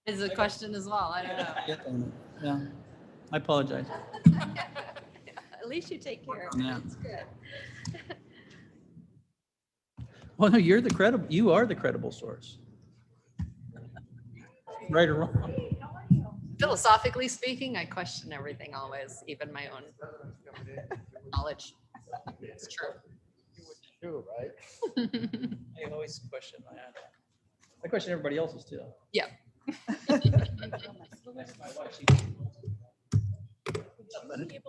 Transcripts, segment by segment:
is a question as well. I don't know. Yeah, I apologize. At least you take care of it. Yeah. It's good. Well, no, you are the credible source. Right or wrong. Philosophically speaking, I question everything always, even my own knowledge. It's true. True, right? I always question my own. I question everybody else's too. Yeah. Able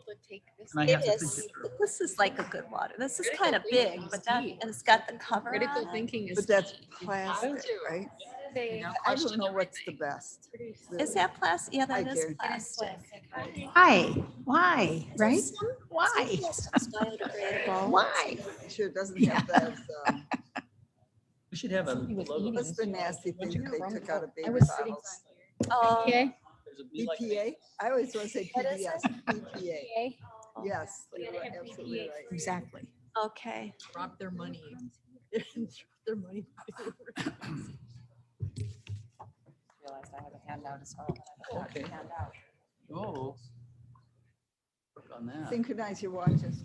to take this. And I have It to is. think it through. This is like a good water. This is Critical kind of thinking big, is but that, key. and it's got the cover Critical on it. thinking is. But that's key. You plastic, have to, right? you know, I question don't know what's the everything. best. Is that plastic? Yeah, that Hi, is Karen. plastic. Why? Why? Right? Why? It's biodegradable. Why? Sure doesn't have those, We should have a logo. what's the nasty thing that they took out of baby was bottles? Oh, There's a B like BPA? I always want to say What is PBS, BPA. Yes, you're absolutely right. Exactly. okay. Drop their money. Their money. Realized I have a handout as well. Okay. Oh. Work on that. Synchronize your watches.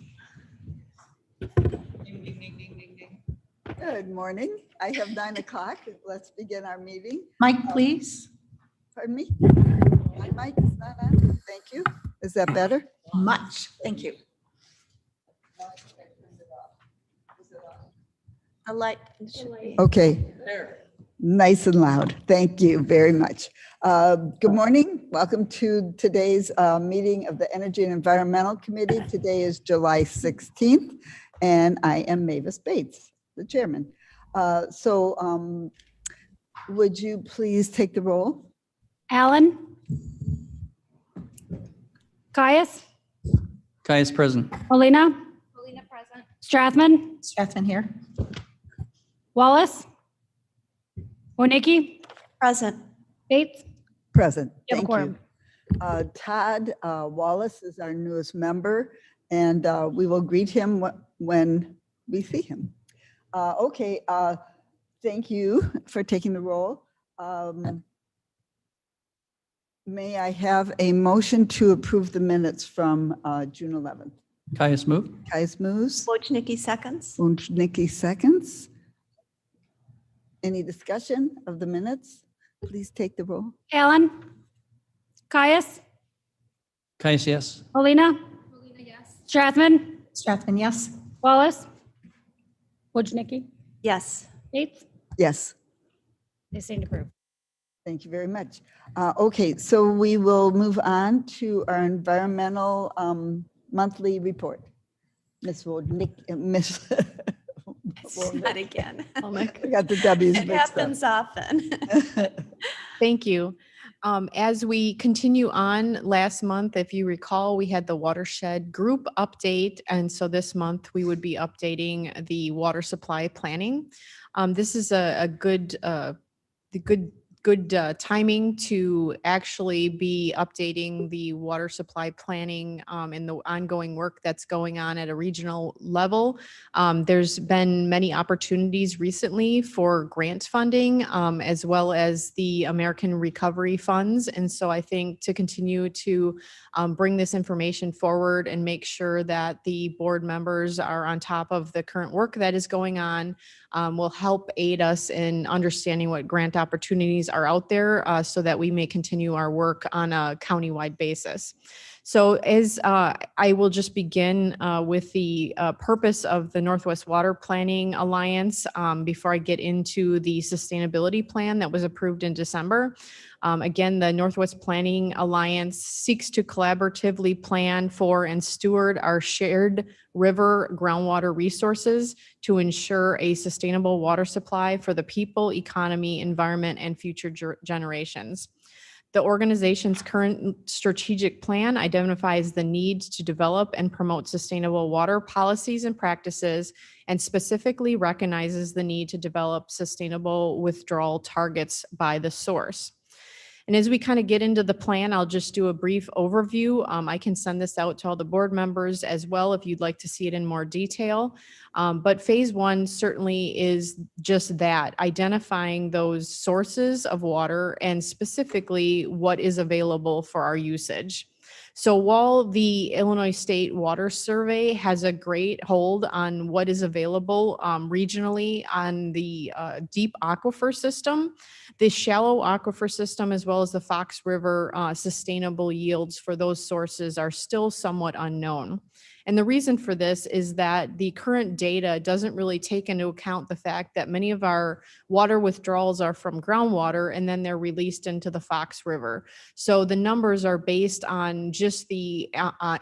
Ding, ding, ding, ding, ding, ding. Good morning. I have 9 o'clock. Let's begin our meeting. Mike, please. Pardon me? My mic is not on. Thank you. Is that better? Much. Thank you. A light. It should be. Okay. There. Nice and loud. Thank you very much. Good morning. Welcome to today's meeting of the Energy and Environmental Committee. Today is July 16th, and I am Mavis Bates, the chairman. Would you please take the roll? Allen? Caius? Caius present. Molina? Molina present. Strathman? Strathman here. Wallace? Wonicky? Present. Bates? Present. You have a Thank you. Todd Wallace is our newest member, and we will greet him when we see him. Okay. Thank you for taking the roll. May I have a motion to approve the minutes from June 11th? Caius move. Kais moves. Wojnicki seconds. Nikki seconds. Any discussion of the minutes? Please take the roll. Allen? Caius? Caius, yes. Molina? Molina, yes. Strathman? Strathman, yes. Wallace? Wojnicki? Yes. Bates? Yes. They seem to approve. Thank you very much. Okay, so we will move on to our environmental monthly report. Ms. Wodnick, Ms. Not again. I got the W's It mixed up. happens often. Thank you. As we continue on, last month, if you recall, we had the Watershed group update. And so this month we would be updating the water supply planning. This is a good timing to actually be updating the water supply planning and the ongoing work that's going on at a regional level. There's been many opportunities recently for grant funding as well as the American Recovery Funds. And so I think to continue to bring this information forward and make sure that the board members are on top of the current work that is going on will help aid us in understanding what grant opportunities are out there so that we may continue our work on a countywide basis. So as I will just begin with the purpose of the Northwest Water Planning Alliance before I get into the sustainability plan that was approved in December. Again, the Northwest Planning Alliance seeks to collaboratively plan for and steward our shared river groundwater resources to ensure a sustainable water supply for the people, economy, environment, and future generations. The organization's current strategic plan identifies the need to develop and promote sustainable water policies and practices, and specifically recognizes the need to develop sustainable withdrawal targets by the source. And as we kind of get into the plan, I'll just do a brief overview. I can send this out to all the board members as well if you'd like to see it in more detail. But phase one certainly is just that, identifying those sources of water and specifically what is available for our usage. So while the Illinois State Water Survey has a great hold on what is available regionally on the deep aquifer system, the shallow aquifer system, as well as the Fox River sustainable yields for those sources are still somewhat unknown. And the reason for this is that the current data doesn't really take into account the fact that many of our water withdrawals are from groundwater and then they're released into the Fox River. So the numbers are based on just the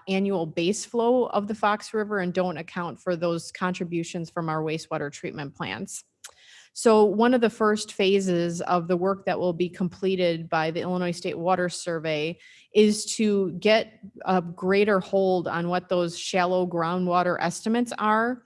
annual base flow of the Fox River and don't account for those contributions from our wastewater treatment plants. So one of the first phases of the work that will be completed by the Illinois State Water Survey is to get a greater hold on what those shallow groundwater estimates are.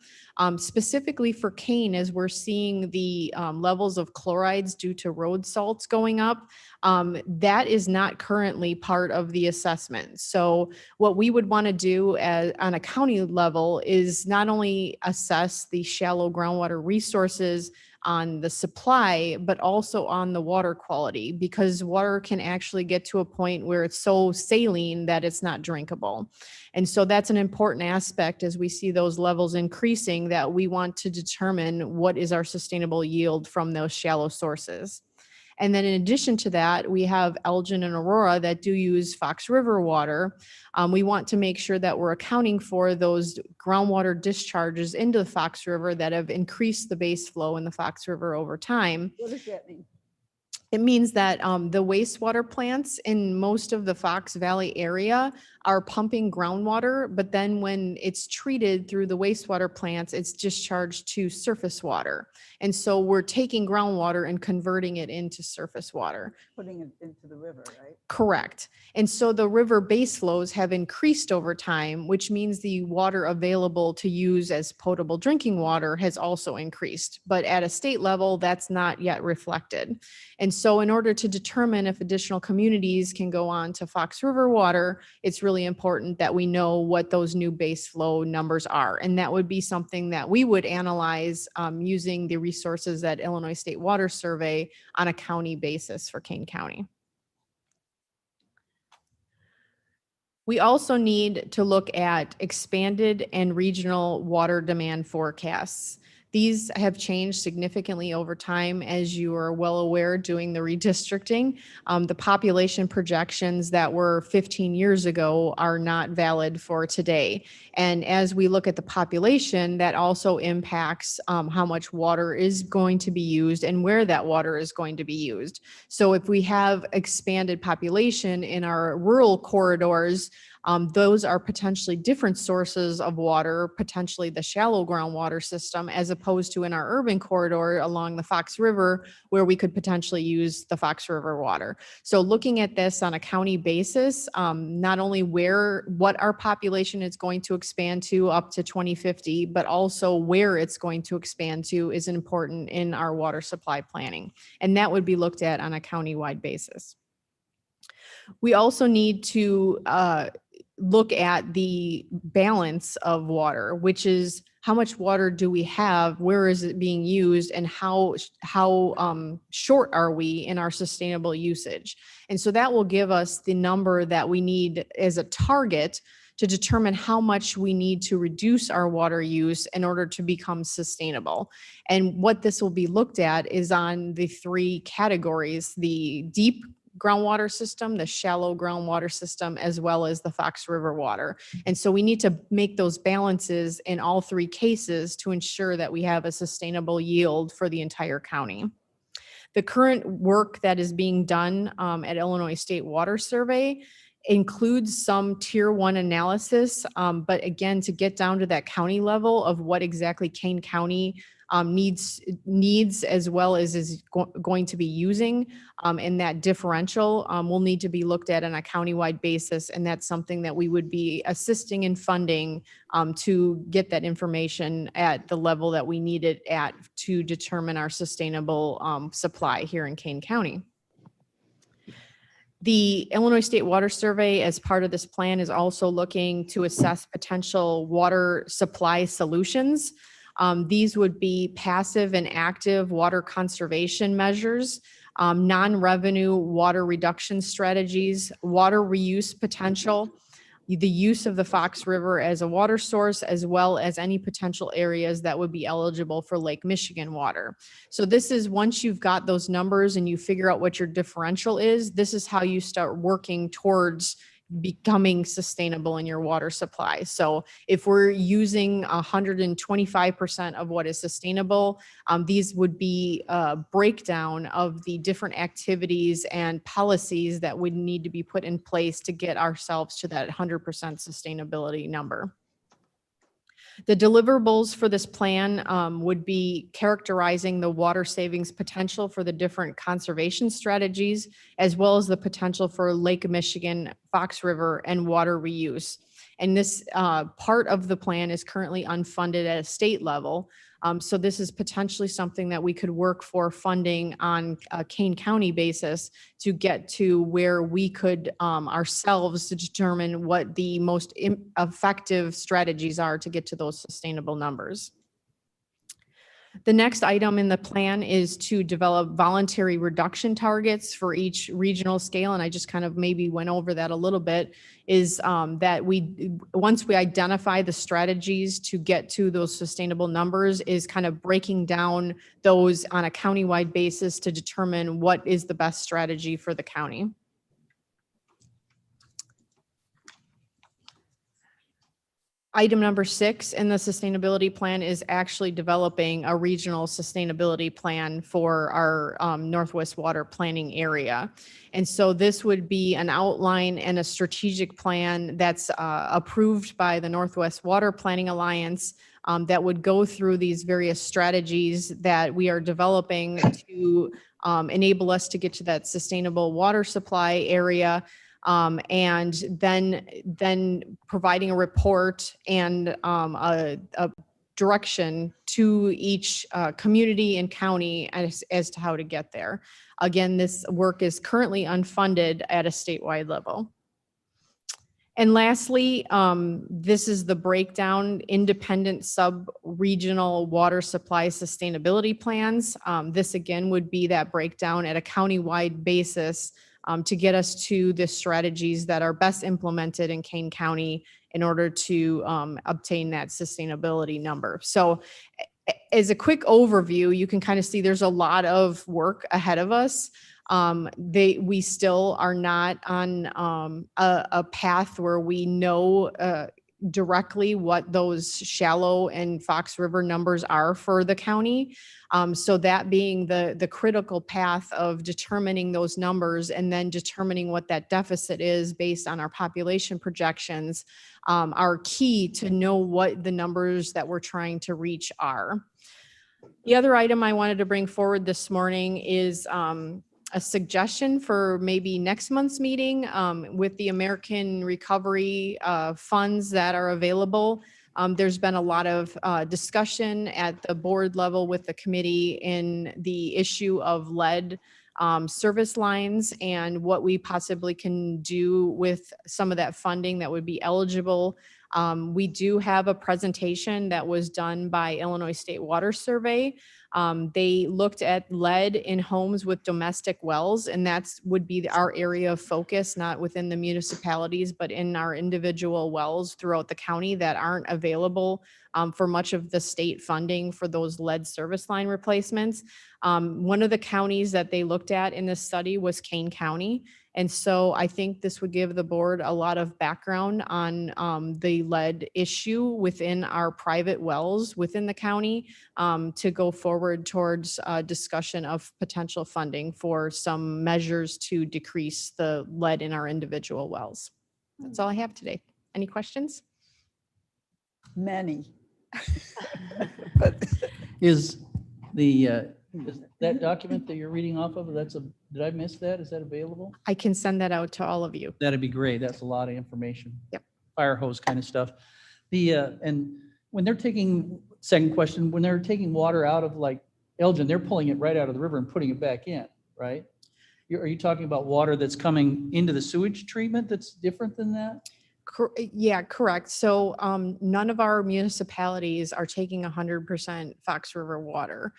Specifically for Kane, as we're seeing the levels of chlorides due to road salts going up, that is not currently part of the assessment. So what we would want to do on a county level is not only assess the shallow groundwater resources on the supply, but also on the water quality, because water can actually get to a point where it's so saline that it's not drinkable. And so that's an important aspect as we see those levels increasing, that we want to determine what is our sustainable yield from those shallow sources. And then in addition to that, we have Elgin and Aurora that do use Fox River water. We want to make sure that we're accounting for those groundwater discharges into the Fox River that have increased the base flow in the Fox River over time. What does that mean? It means that the wastewater plants in most of the Fox Valley area are pumping groundwater, but then when it's treated through the wastewater plants, it's discharged to surface water. And so we're taking groundwater and converting it into surface water. Putting it into the river, right? Correct. And so the river base flows have increased over time, which means the water available to use as potable drinking water has also increased. But at a state level, that's not yet reflected. And so in order to determine if additional communities can go on to Fox River water, it's really important that we know what those new base flow numbers are. And that would be something that we would analyze using the resources at Illinois State Water Survey on a county basis for Kane County. We also need to look at expanded and regional water demand forecasts. These have changed significantly over time, as you are well aware, doing the redistricting. The population projections that were 15 years ago are not valid for today. And as we look at the population, that also impacts how much water is going to be used and where that water is going to be used. So if we have expanded population in our rural corridors, those are potentially different sources of water, potentially the shallow groundwater system, as opposed to in our urban corridor along the Fox River, where we could potentially use the Fox River water. So looking at this on a county basis, not only what our population is going to expand to up to 2050, but also where it's going to expand to is important in our water supply planning. And that would be looked at on a county-wide basis. We also need to look at the balance of water, which is how much water do we have, where is it being used, and how short are we in our sustainable usage. And so that will give us the number that we need as a target to determine how much we need to reduce our water use in order to become sustainable. And what this will be looked at is on the three categories: the deep groundwater system, the shallow groundwater system, as well as the Fox River water. And so we need to make those balances in all three cases to ensure that we have a sustainable yield for the entire county. The current work that is being done at Illinois State Water Survey includes some tier 1 analysis, but again, to get down to that county level of what exactly Kane County needs as well as is going to be using, and that differential will need to be looked at on a countywide basis, and that's something that we would be assisting in funding to get that information at the level that we need it at to determine our sustainable supply here in Kane County. The Illinois State Water Survey, as part of this plan, is also looking to assess potential water supply solutions. These would be passive and active water conservation measures, non-revenue water reduction strategies, water reuse potential, the use of the Fox River as a water source, as well as any potential areas that would be eligible for Lake Michigan water. So this is, once you've got those numbers and you figure out what your differential is, this is how you start working towards becoming sustainable in your water supply. So if we're using 125% of what is sustainable, these would be a breakdown of the different activities and policies that would need to be put in place to get ourselves to that 100% sustainability number. The deliverables for this plan would be characterizing the water savings potential for the different conservation strategies, as well as the potential for Lake Michigan, Fox River, and water reuse. And this part of the plan is currently unfunded at a state level. So this is potentially something that we could work for funding on a Kane County basis to get to where we could ourselves to determine what the most effective strategies are to get to those sustainable numbers. The next item in the plan is to develop voluntary reduction targets for each regional scale. And I just kind of maybe went over that a little bit, is that once we identify the strategies to get to those sustainable numbers, is kind of breaking down those on a countywide basis to determine what is the best strategy for the county. Item number 6 in the sustainability plan is actually developing a regional sustainability plan for our Northwest Water Planning area. And so this would be an outline and a strategic plan that's approved by the Northwest Water Planning Alliance that would go through these various strategies that we are developing to enable us to get to that sustainable water supply area. And then providing a report and a direction to each community and county as to how to get there. Again, this work is currently unfunded at a statewide level. And lastly, this is the breakdown: independent sub-regional water supply sustainability plans. This again would be that breakdown at a countywide basis to get us to the strategies that are best implemented in Kane County in order to obtain that sustainability number. So as a quick overview, you can kind of see there's a lot of work ahead of us. We still are not on a path where we know directly what those shallow and Fox River numbers are for the county. So that being the critical path of determining those numbers and then determining what that deficit is based on our population projections are key to know what the numbers that we're trying to reach are. The other item I wanted to bring forward this morning is a suggestion for maybe next month's meeting with the American Recovery funds that are available. There's been a lot of discussion at the board level with the committee in the issue of lead service lines and what we possibly can do with some of that funding that would be eligible. We do have a presentation that was done by Illinois State Water Survey. They looked at lead in homes with domestic wells, and that's would be our area of focus, not within the municipalities, but in our individual wells throughout the county that aren't available for much of the state funding for those lead service line replacements. One of the counties that they looked at in this study was Kane County. And so I think this would give the board a lot of background on the lead issue within our private wells within the county to go forward towards discussion of potential funding for some measures to decrease the lead in our individual wells. That's all I have today. Any questions? Many. Is that document that you're reading off of, did I miss that? Is that available? I can send that out to all of you. That'd be great. That's a lot of information. Yep. Fire hose kind of stuff. And when they're taking, second question, when they're taking water out of like Elgin, they're pulling it right out of the river and putting it back in, right? Are you talking about water that's coming into the sewage treatment that's different than that? Yeah, correct. So none of our municipalities are taking 100% Fox River water.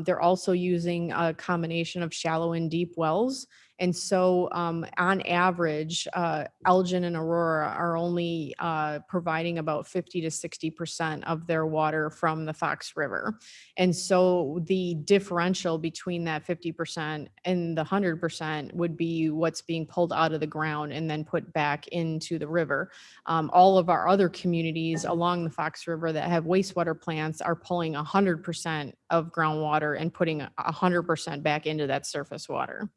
They're also using a combination of shallow and deep wells. And so on average, Elgin and Aurora are only providing about 50 to 60% of their water from the Fox River. And so the differential between that 50% and the 100% would be what's being pulled out of the ground and then put back into the river. All of our other communities along the Fox River that have wastewater plants are pulling 100% of groundwater and putting 100% back into that surface water.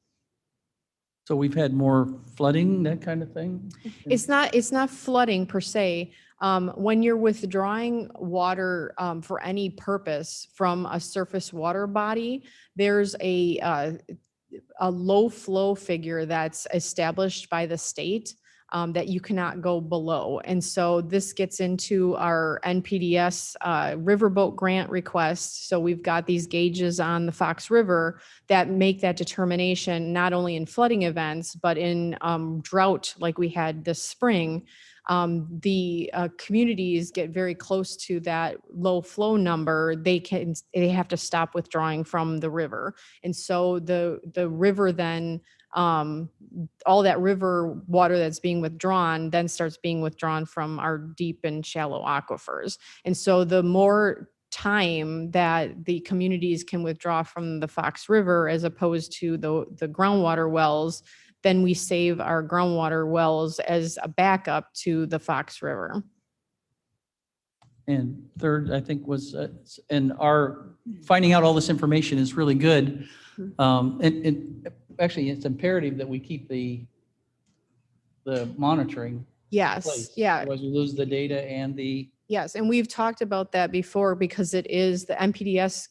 So we've had more flooding, that kind of thing? It's not flooding per se. When you're withdrawing water for any purpose from a surface water body, there's a low flow figure that's established by the state that you cannot go below. And so this gets into our NPDS riverboat grant request. So we've got these gauges on the Fox River that make that determination, not only in flooding events, but in drought like we had this spring. The communities get very close to that low flow number, they have to stop withdrawing from the river. And so the river then, all that river water that's being withdrawn then starts being withdrawn from our deep and shallow aquifers. And so the more time that the communities can withdraw from the Fox River as opposed to the groundwater wells, then we save our groundwater wells as a backup to the Fox River. And third, I think was, and our finding out all this information is really good. And actually, it's imperative that we keep the monitoring in Yes, place. yeah. Otherwise we lose the data and the, Yes, and we've talked about that before because it is the NPDS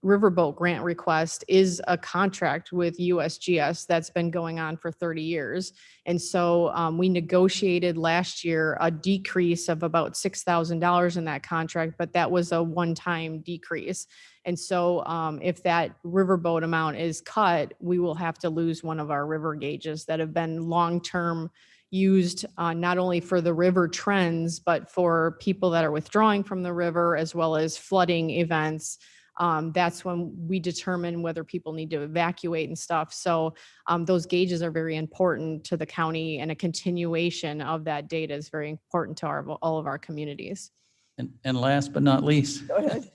riverboat grant request is a contract with USGS that's been going on for 30 years. And so we negotiated last year a decrease of about $6,000 in that contract, but that was a one-time decrease. And so if that riverboat amount is cut, we will have to lose one of our river gauges that have been long-term used not only for the river trends, but for people that are withdrawing from the river as well as flooding events. That's when we determine whether people need to evacuate and stuff. So those gauges are very important to the county, and a continuation of that data is very important to all of our communities. and last but not least, Go ahead.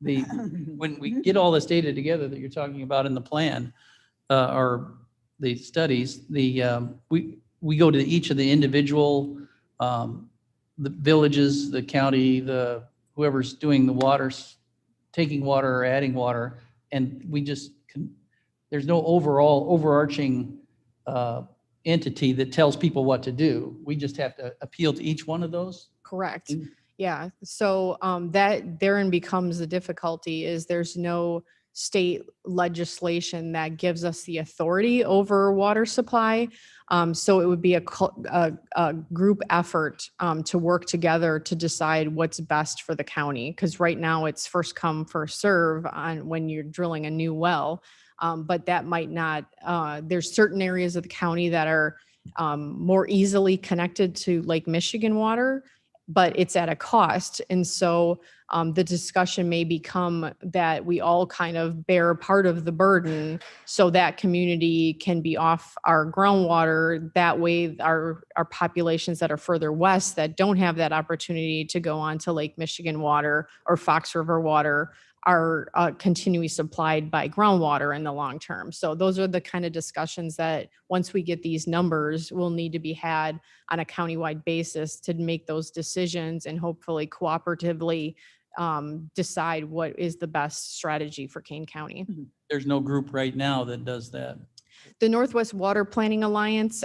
when we get all this data together that you're talking about in the plan, or the studies, we go to each of the individual, the villages, the county, whoever's doing the waters, taking water or adding water, and we just there's no overarching entity that tells people what to do. We just have to appeal to each one of those. Correct. Yeah. So that therein becomes the difficulty is there's no state legislation that gives us the authority over water supply. So it would be a group effort to work together to decide what's best for the county. Because right now it's first come, first serve on when you're drilling a new well. But that might not, there's certain areas of the county that are more easily connected to Lake Michigan water, but it's at a cost. And so the discussion may become that we all kind of bear part of the burden so that community can be off our groundwater. That way our populations that are further west that don't have that opportunity to go on to Lake Michigan water or Fox River water are continually supplied by groundwater in the long term. So those are the kind of discussions that once we get these numbers will need to be had on a countywide basis to make those decisions and hopefully cooperatively decide what is the best strategy for Kane County. There's no group right now that does that. The Northwest Water Planning Alliance,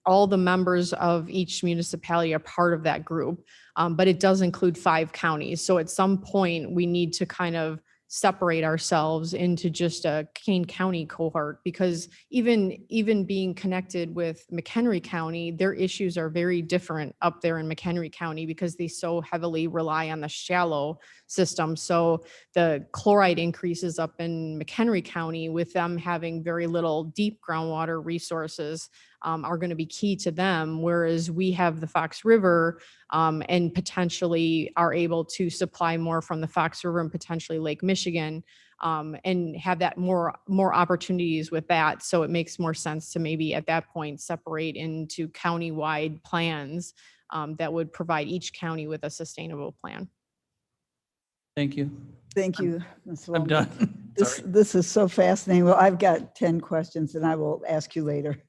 all the members of each municipality are part of that group, but it does include 5 counties. So at some point we need to kind of separate ourselves into just a Kane County cohort, because even being connected with McHenry County, their issues are very different up there in McHenry County because they so heavily rely on the shallow system. So the chloride increases up in McHenry County, with them having very little deep groundwater resources, are going to be key to them. Whereas we have the Fox River, and potentially are able to supply more from the Fox River and potentially Lake Michigan, and have that more opportunities with that. So it makes more sense to maybe at that point separate into county-wide plans that would provide each county with a sustainable plan. Thank you. Thank you, Ms. I'm Wellman. done. This, Sorry. this is so fascinating. Well, I've got 10 questions and I will ask you later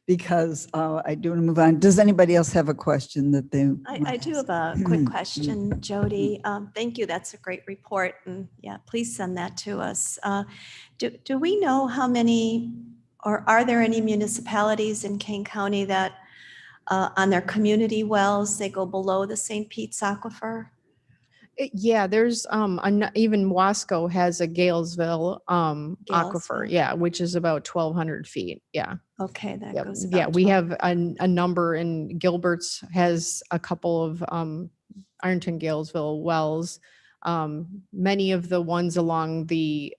because I do want to move on. Does anybody else have a question that they? I do have a quick question, Jody. Thank you. That's a great report. And yeah, please send that to us. Do we know how many, or are there any municipalities in Kane County that on their community wells, they go below the St. Pete's aquifer? Yeah, there's even Wasco has a Galesville aquifer, Galesville. yeah, which is about 1,200 feet. Yeah. Okay, that Yep. goes Yeah, about we 12. have a number, and Gilbert's has a couple of Ironton Galesville wells. Many of the ones along the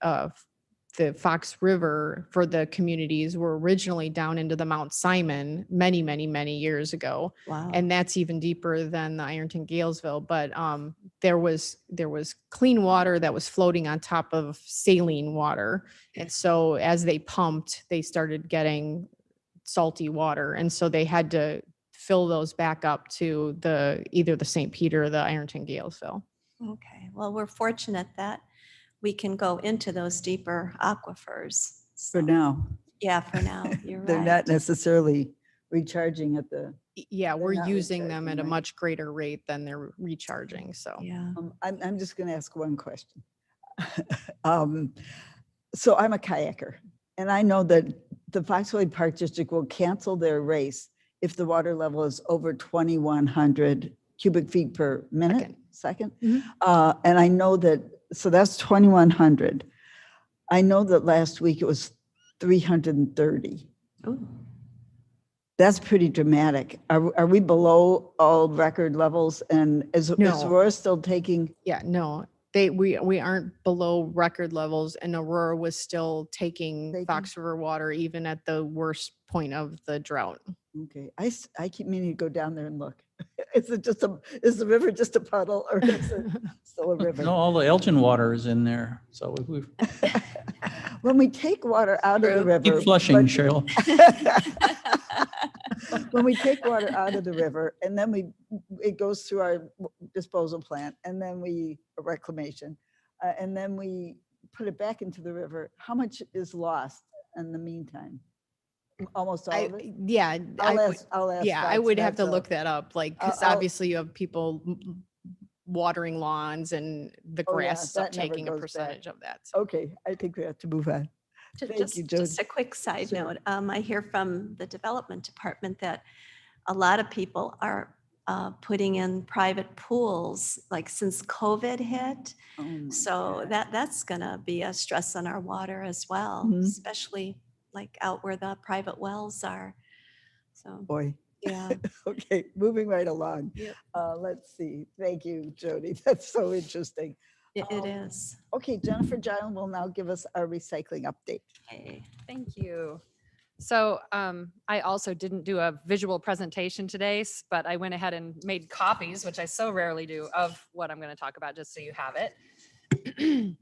Fox River for the communities were originally down into the Mount Simon many years ago. Wow. And that's even deeper than the Ironton Galesville. But there was clean water that was floating on top of saline water. And so as they pumped, they started getting salty water. And so they had to fill those back up to either the St. Peter or the Ironton Galesville. Okay, well, we're fortunate that we can go into those deeper aquifers. For So, now, yeah, for now, you're they're right. not necessarily recharging at the, Yeah, we're not using them at a recharging, right? much greater rate than they're recharging. So Yeah. I'm just going to ask one question. So I'm a kayaker and I know that the Foxwoods Park District will cancel their race if the water level is over 2,100 cubic feet per minute, second. Mhm. And I know that, so that's 2,100. I know that last week it was 330. Ooh. That's pretty dramatic. Are we below all record levels? And is No. Aurora still taking? yeah, no, we aren't below record levels, and Aurora was still taking Fox River water even at the worst point of the drought. Okay, I keep meaning to go down there and look. Is the river just a puddle or is it still a river? No, all the Elgin water is in there. So we've When we take water out of the river. keep flushing, but- Cheryl. When we take water out of the river and then it goes through our disposal plant and then reclamation, and then we put it back into the river, how much is lost in the meantime? Almost all of it? Yeah, I'll ask. yeah, I Fox would have to Met, look that up, like, because I'll- obviously you have people watering lawns and the Oh, yeah, grass is up that never taking a goes back. percentage of that. So. Okay, I think we have to move on. Thank you, Just Jody. a quick side Sure. note. I hear from the development department that a lot of people are putting in private pools, like since COVID hit. Oh my So God. that's gonna be a stress on our water as well, Mhm. especially like out where the private wells are. So, Boy. yeah. Okay, moving right along. Yep. Let's see. Thank you, Jody. That's so interesting. It is. Okay, Jennifer Giles will now give us our recycling update. Okay. Thank you. So I also didn't do a visual presentation today, but I went ahead and made copies, which I so rarely do, of what I'm going to talk about, just so you have it.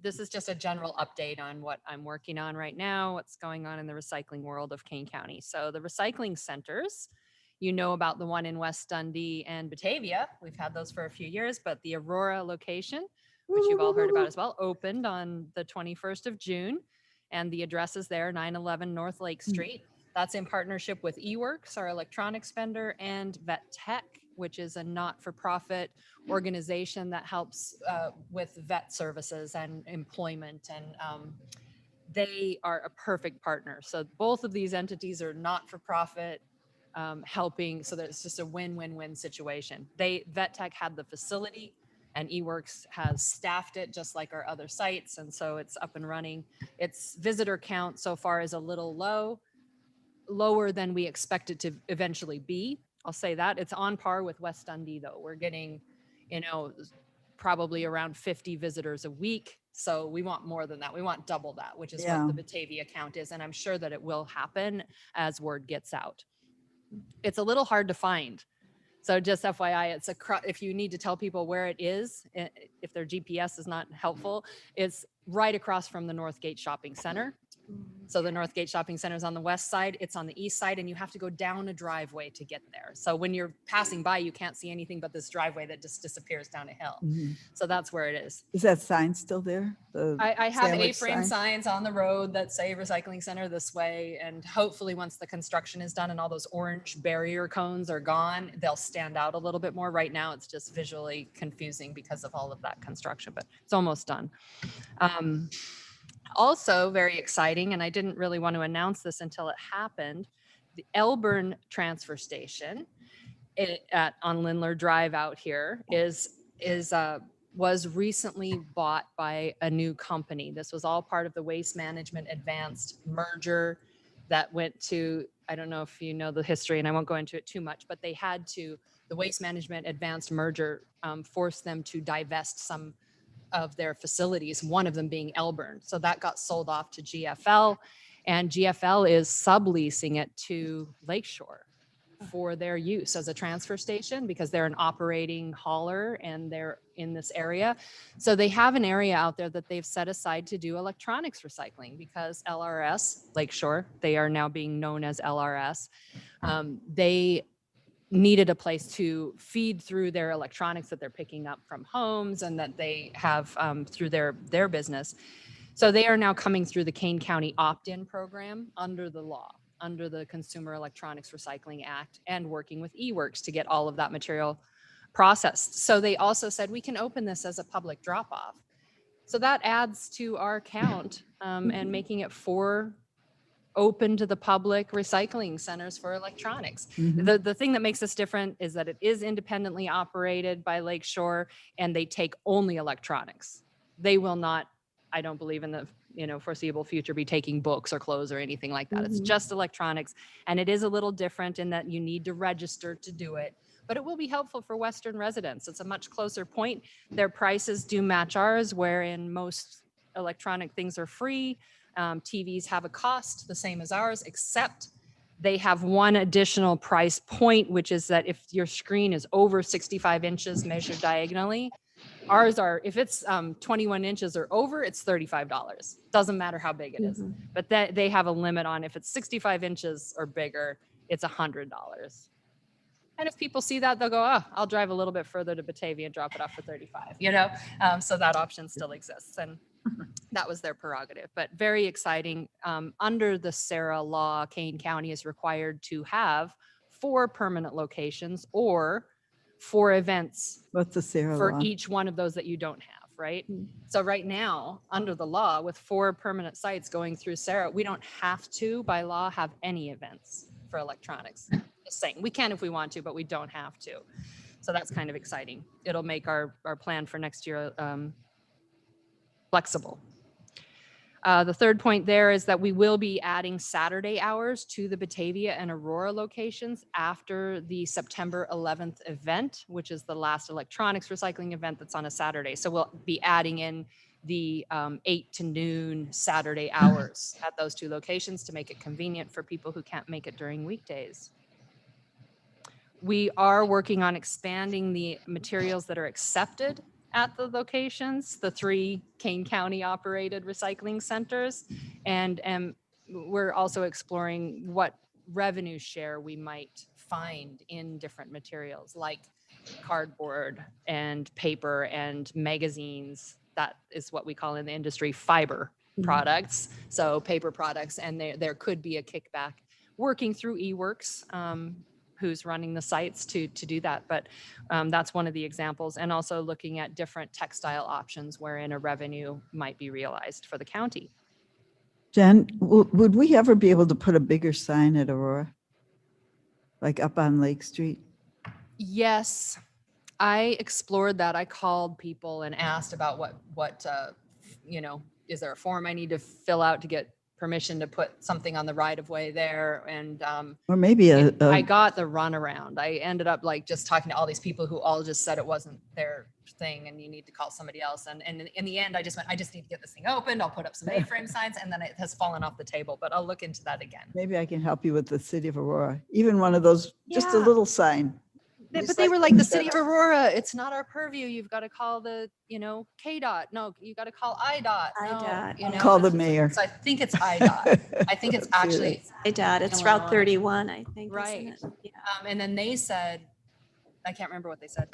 This is just a general update on what I'm working on right now, what's going on in the recycling world of Kane County. So the recycling centers, you know about the one in West Dundee and Batavia. We've had those for a few years, but the Aurora location, which you've all heard about as well, opened on the 21st of June. And the address is there, 911 North Lake Street. That's in partnership with eWorks, our electronics vendor, and Vet Tech, which is a not-for-profit organization that helps with vet services and employment. And they are a perfect partner. So both of these entities are not-for-profit helping. So that it's just a win-win-win situation. Vet Tech had the facility and eWorks has staffed it just like our other sites. And so it's up and running. Its visitor count so far is a little lower than we expect it to eventually be. I'll say that. It's on par with West Dundee though. We're getting, probably around 50 visitors a week. So we want more than that. We want double that, which is Yeah. what the Batavia count is. And I'm sure that it will happen as word gets out. It's a little hard to find. So just FYI, if you need to tell people where it is, if their GPS is not helpful, it's right across from the Northgate Shopping Center. So the Northgate Shopping Center is on the west side, it's on the east side, and you have to go down a driveway to get there. So when you're passing by, you can't see anything but this driveway that just disappears down a hill. Mhm. So that's where it is. Is that sign still there? The I have sandwich A-frame sign? signs on the road that say recycling center this way. And hopefully once the construction is done and all those orange barrier cones are gone, they'll stand out a little bit more. Right now, it's just visually confusing because of all of that construction, but it's almost done. Also very exciting, and I didn't really want to announce this until it happened, the Elborn transfer station on Lindler Drive out here was recently bought by a new company. This was all part of the Waste Management Advanced merger that went to, I don't know if you know the history, and I won't go into it too much, but the Waste Management Advanced merger forced them to divest some of their facilities, one of them being Elborn. So that got sold off to GFL, and GFL is subleasing it to Lakeshore for their use as a transfer station because they're an operating hauler and they're in this area. So they have an area out there that they've set aside to do electronics recycling because LRS, Lakeshore, they are now being known as LRS. They needed a place to feed through their electronics that they're picking up from homes and that they have through their business. So they are now coming through the Kane County opt-in program under the law, under the Consumer Electronics Recycling Act, and working with eWorks to get all of that material processed. So they also said we can open this as a public drop-off. So that adds to our count and making it 4 open to the public recycling centers for electronics. Mhm. The thing that makes this different is that it is independently operated by Lakeshore and they take only electronics. They will not, I don't believe in the foreseeable future, be taking books or clothes or anything like that. It's just electronics. And it is a little different in that you need to register to do it, but it will be helpful for Western residents. It's a much closer point. Their prices do match ours, wherein most electronic things are free. TVs have a cost the same as ours, except they have one additional price point, which is that if your screen is over 65 inches measured diagonally, ours are, if it's 21 inches or over, it's $35. Doesn't matter how big it is. But they have a limit on if it's 65 inches or bigger, it's $100. And if people see that, they'll go, oh, I'll drive a little bit further to Batavia and drop it off for 35, so that option still exists. And that was their prerogative, but very exciting. Under the SARA law, Kane County is required to have 4 permanent locations or 4 events What's the Sarah for law? each one of those that you don't have, right? So right now, under the law, with 4 permanent sites going through SARA, we don't have to, by law, have any events for electronics. Just saying, we can if we want to, but we don't have to. So that's kind of exciting. It'll make our plan for next year flexible. The third point there is that we will be adding Saturday hours to the Batavia and Aurora locations after the September 11th event, which is the last electronics recycling event that's on a Saturday. So we'll be adding in the 8 to noon Saturday hours at those 2 locations to make it convenient for people who can't make it during weekdays. We are working on expanding the materials that are accepted at the locations, the 3 Kane County operated recycling centers. And we're also exploring what revenue share we might find in different materials like cardboard and paper and magazines. That is what we call in the industry fiber products. So paper products, and there could be a kickback working through eWorks, who's running the sites to do that. But that's one of the examples. And also looking at different textile options wherein a revenue might be realized for the county. Jen, would we ever be able to put a bigger sign at Aurora? Like up on Lake Street? Yes. I explored that. I called people and asked about is there a form I need to fill out to get permission to put something on the right of way there? And Or maybe I got the runaround. I ended up like just talking to all these people who all just said it wasn't their thing and you need to call somebody else. And in the end, I just went, I just need to get this thing opened. I'll put up some A-frame signs, and then it has fallen off the table, but I'll look into that again. maybe I can help you with the city of Aurora. Even one of those, just a Yeah. little sign. But they were like, the city of Aurora, it's not our purview. You've got to call the, KDOT. No, you got to call IDOT. No, IDOT. Call the mayor. So I think it's IDOT. I think it's actually, IDOT, it's Illinois. Route 31, I think, Right. isn't it? Yeah. and then they said, I can't remember what they said.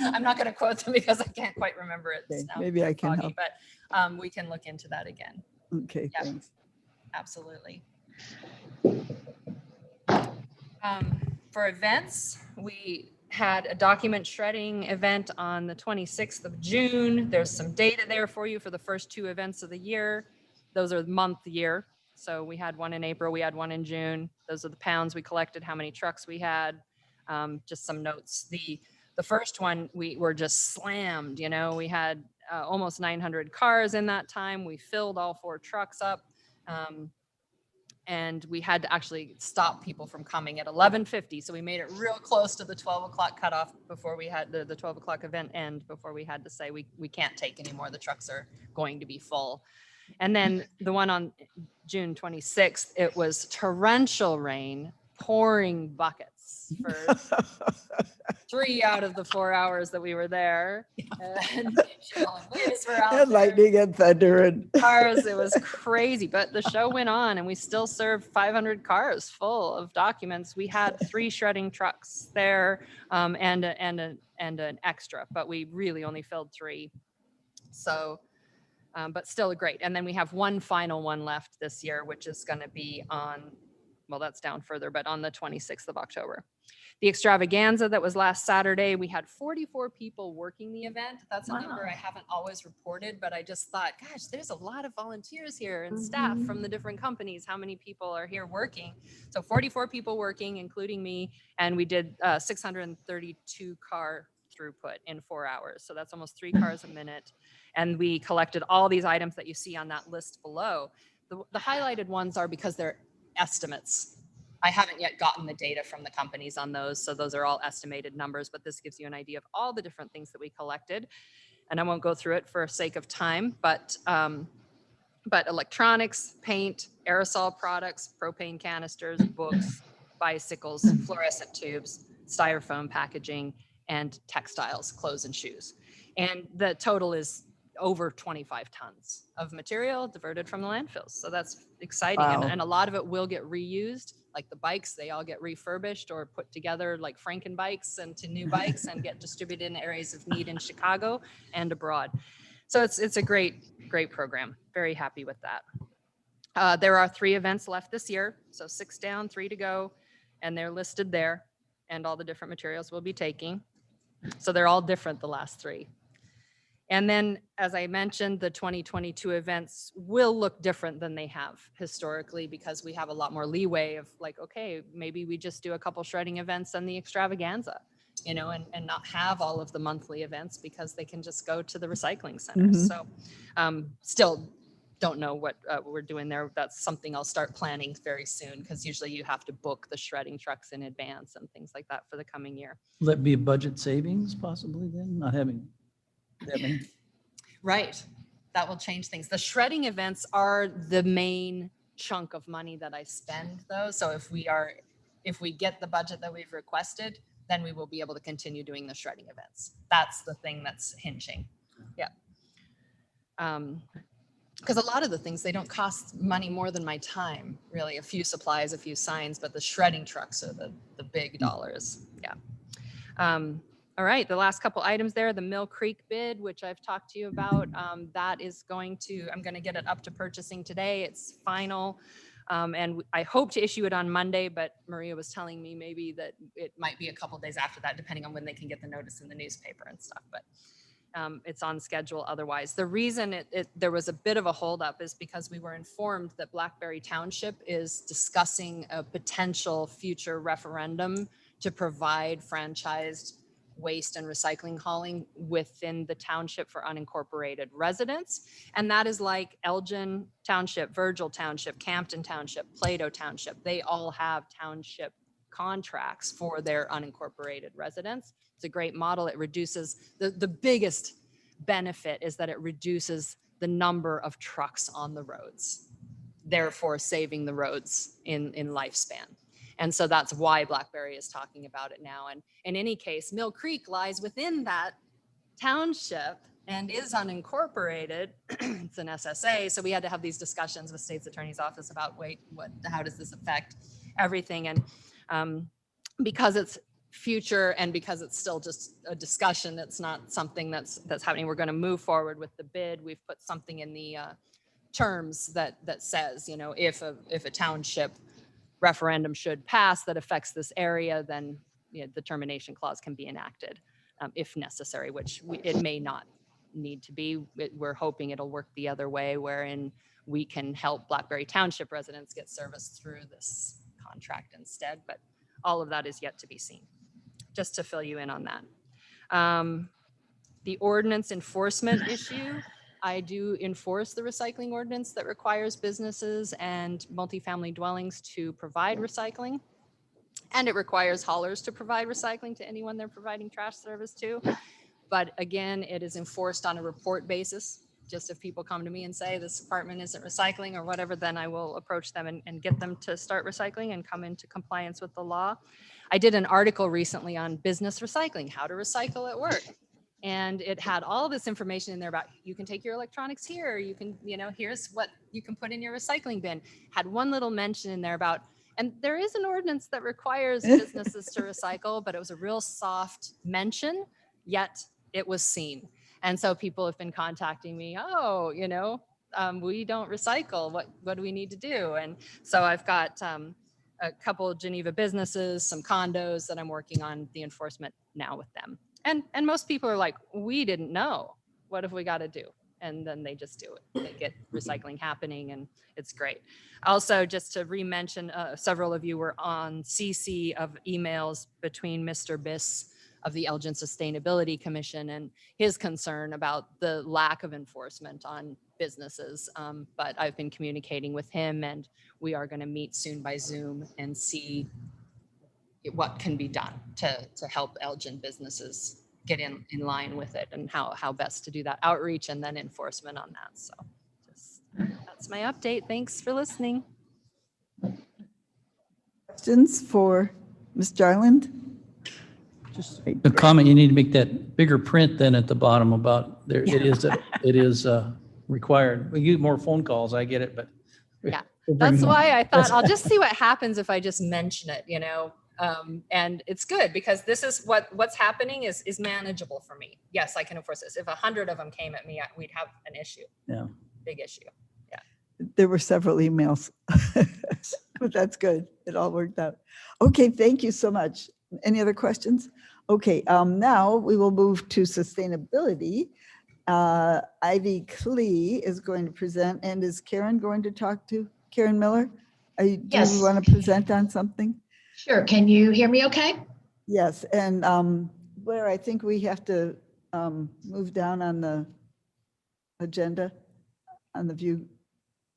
I'm not going to quote them because I can't quite remember it. Okay, It's now maybe I can foggy, help. but we can look into that again. Okay, Yeah. thanks. Absolutely. For events, we had a document shredding event on the 26th of June. There's some data there for you for the first 2 events of the year. Those are month year. So we had one in April, we had one in June. Those are the pounds we collected, how many trucks we had, just some notes. The first one, we were just slammed, we had almost 900 cars in that time. We filled all 4 trucks up. And we had to actually stop people from coming at 11:50. So we made it real close to the 12 o'clock cutoff before we had the 12 o'clock event end, before we had to say, we can't take anymore. The trucks are going to be full. And then the one on June 26th, it was torrential rain, pouring buckets for 3 out of the 4 hours that we were there. And winds were out And there. lightning and thunder and. Cars, it was crazy, but the show went on and we still served 500 cars full of documents. We had 3 shredding trucks there, and an extra, but we really only filled 3. So, but still great. And then we have one final one left this year, which is going to be on, well, that's down further, but on the 26th of October. The extravaganza that was last Saturday, we had 44 people working the event. That's a number I haven't always reported, but I just thought, gosh, there's a lot of volunteers here and staff from the different companies. How many people are here working? So 44 people working, including me, and we did 632 car throughput in 4 hours. So that's almost 3 cars a minute. And we collected all these items that you see on that list below. The highlighted ones are because they're estimates. I haven't yet gotten the data from the companies on those. So those are all estimated numbers, but this gives you an idea of all the different things that we collected. And I won't go through it for sake of time, but electronics, paint, aerosol products, propane canisters, books, bicycles, fluorescent tubes, styrofoam packaging, and textiles, clothes and shoes. And the total is over 25 tons of material diverted from the landfills. So that's exciting. Wow. And a lot of it will get reused. Like the bikes, they all get refurbished or put together like Franken bikes into new bikes and get distributed in areas of need in Chicago and abroad. So it's a great program. Very happy with that. There are 3 events left this year. So 6 down, 3 to go, and they're listed there, and all the different materials we'll be taking. So they're all different, the last 3. And then, as I mentioned, the 2022 events will look different than they have historically, because we have a lot more leeway of like, okay, maybe we just do a couple shredding events and the extravaganza, and not have all of the monthly events because they can just go to the recycling centers. So still don't know what we're doing there. That's something I'll start planning very soon, because usually you have to book the shredding trucks in advance and things like that for the coming year. Will that be a budget savings possibly then, not having that many? Right. That will change things. The shredding events are the main chunk of money that I spend though. So if we get the budget that we've requested, then we will be able to continue doing the shredding events. That's the thing that's hinging. Yeah. Because a lot of the things, they don't cost money more than my time, really. A few supplies, a few signs, but the shredding trucks are the big dollars. Yeah. All right, the last couple items there, the Mill Creek bid, which I've talked to you about, that is I'm going to get it up to purchasing today. It's final. And I hope to issue it on Monday, but Maria was telling me maybe that it might be a couple days after that, depending on when they can get the notice in the newspaper and stuff. But it's on schedule otherwise. The reason there was a bit of a holdup is because we were informed that Blackberry Township is discussing a potential future referendum to provide franchised waste and recycling hauling within the township for unincorporated residents. And that is like Elgin Township, Virgil Township, Campton Township, Plato Township. They all have township contracts for their unincorporated residents. It's a great model. It reduces, the biggest benefit is that it reduces the number of trucks on the roads, therefore saving the roads in lifespan. And so that's why Blackberry is talking about it now. And in any case, Mill Creek lies within that township and is unincorporated. It's an SSA. So we had to have these discussions with State's Attorney's Office about, how does this affect everything? And because it's future and because it's still just a discussion, it's not something that's happening. We're going to move forward with the bid. We've put something in the terms that says, if a township referendum should pass that affects this area, then the termination clause can be enacted if necessary, which it may not need to be. We're hoping it'll work the other way, wherein we can help Blackberry Township residents get service through this contract instead. But all of that is yet to be seen, just to fill you in on that. The ordinance enforcement issue, I do enforce the recycling ordinance that requires businesses and multifamily dwellings to provide recycling. And it requires haulers to provide recycling to anyone they're providing trash service to. But again, it is enforced on a report basis. Just if people come to me and say this department isn't recycling or whatever, then I will approach them and get them to start recycling and come into compliance with the law. I did an article recently on business recycling, how to recycle at work. And it had all this information in there about you can take your electronics here, you can, here's what you can put in your recycling bin. Had one little mention in there about, and there is an ordinance that requires businesses to recycle, but it was a real soft mention, yet it was seen. And so people have been contacting me, we don't recycle. What do we need to do? And so I've got a couple of Geneva businesses, some condos that I'm working on the enforcement now with them. And most people are like, we didn't know. What have we got to do? And then they just do it. They get recycling happening, and it's great. Also, just to re-mention, several of you were on CC of emails between Mr. Biss of the Elgin Sustainability Commission and his concern about the lack of enforcement on businesses. But I've been communicating with him, and we are going to meet soon by Zoom and see what can be done to help Elgin businesses get in line with it, and how best to do that outreach and then enforcement on that. So that's my update. Thanks for listening. Questions for Ms. Jarland? Just a comment, you need to make that bigger print then at the bottom about there. It is required. We get more phone calls, I get it, but. Yeah, that's why I thought I'll just see what happens if I just mention it, and it's good because this is what's happening is manageable for me. Yes, I can enforce this. If 100 of them came at me, we'd have an issue. Yeah. Big issue. Yeah. There were several emails, but that's good. It all worked out. Okay, thank you so much. Any other questions? Okay, now we will move to sustainability. Ivy Klee is going to present, and is Karen going to talk to Karen Miller? Do you want to present on something? Sure. Can you hear me okay? Yes, and Blair, I think we have to move down on the agenda, on the view,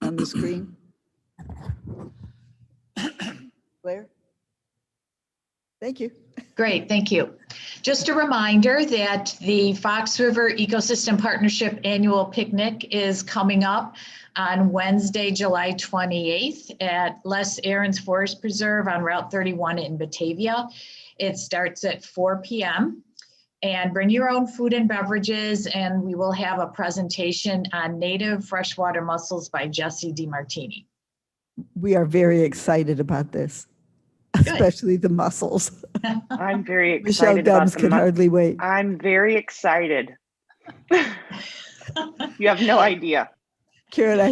on the screen. Blair? Thank you. Great, thank you. Just a reminder that the Fox River Ecosystem Partnership Annual Picnic is coming up on Wednesday, July 28th at Les Aarons Forest Preserve on Route 31 in Batavia. It starts at 4 p.m. and bring your own food and beverages, and we will have a presentation on native freshwater mussels by Jesse DiMartini. We are very excited about this, especially the mussels. I'm very Michelle excited about Dubs can hardly wait. I'm very excited. You have no idea. Karen, I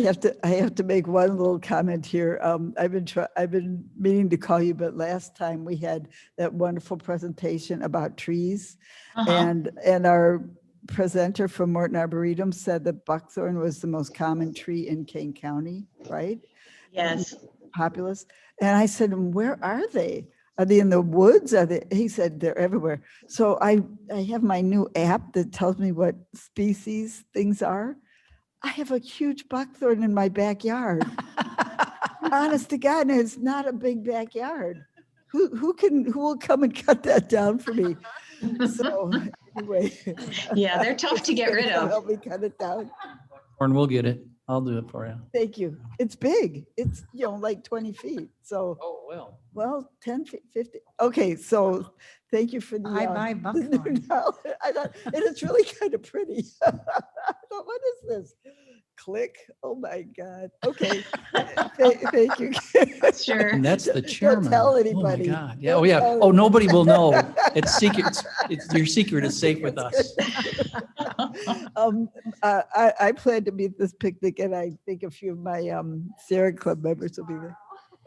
have to make one little comment here. I've been meaning to call you, but last time we had that wonderful presentation about trees, and our presenter from Morton Arboretum said that buckthorn was the most common tree in Kane County, right? Yes. Populous. And I said, where are they? Are they in the woods? Are they, he said they're everywhere. So I have my new app that tells me what species things are. I have a huge buckthorn in my backyard. Honest to God, and it's not a big backyard. Who will come and cut that down for me? So anyway. Yeah, they're tough to get rid of. Help me cut it down. Or we'll get it. I'll do it for you. Thank you. It's big. It's, like 20 feet. So, Oh, well. well, 10 feet, 50. Okay, so thank you for the. I buy the new buckthorn. knowledge. I thought, and it's really kind of pretty. I thought, what is this? Click. Oh my God. Okay. Thank you. Sure. And that's the Don't chairman. tell Oh my anybody. God. Yeah. Don't Oh, yeah. tell Oh, nobody will know. anybody. It's secret. Your secret is safe with us. I plan to be at this picnic, and I think a few of my Sierra Club members will be there.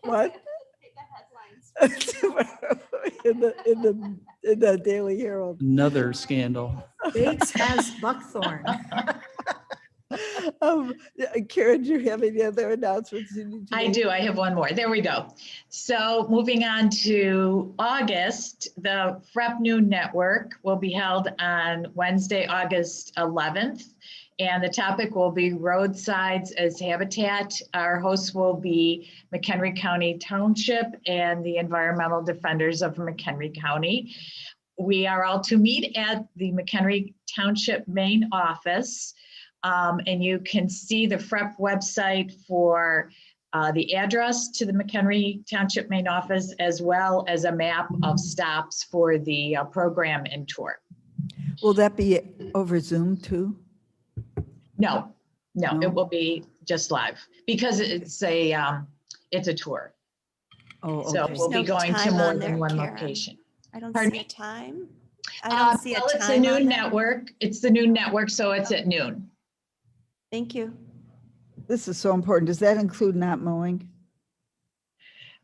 What? in the Daily Herald. Another scandal. Bates has buckthorn. Karen, do you have any other announcements you need to I make? do. I have one more. There we go. So moving on to August, the FREP Noon Network will be held on Wednesday, August 11th. And the topic will be roadsides as habitat. Our hosts will be McHenry County Township and the Environmental Defenders of McHenry County. We are all to meet at the McHenry Township main office. And you can see the FREP website for the address to the McHenry Township main office, as well as a map of stops for the program and tour. Will that be over Zoom too? No, No? it will be just live because it's a tour. Oh, So okay. we'll be There's no going to time more on than there, one Karen. location. I don't Pardon see a me? time. I don't see a Well, it's the time on noon there. network. It's the noon network, so it's at noon. Thank you. This is so important. Does that include not mowing?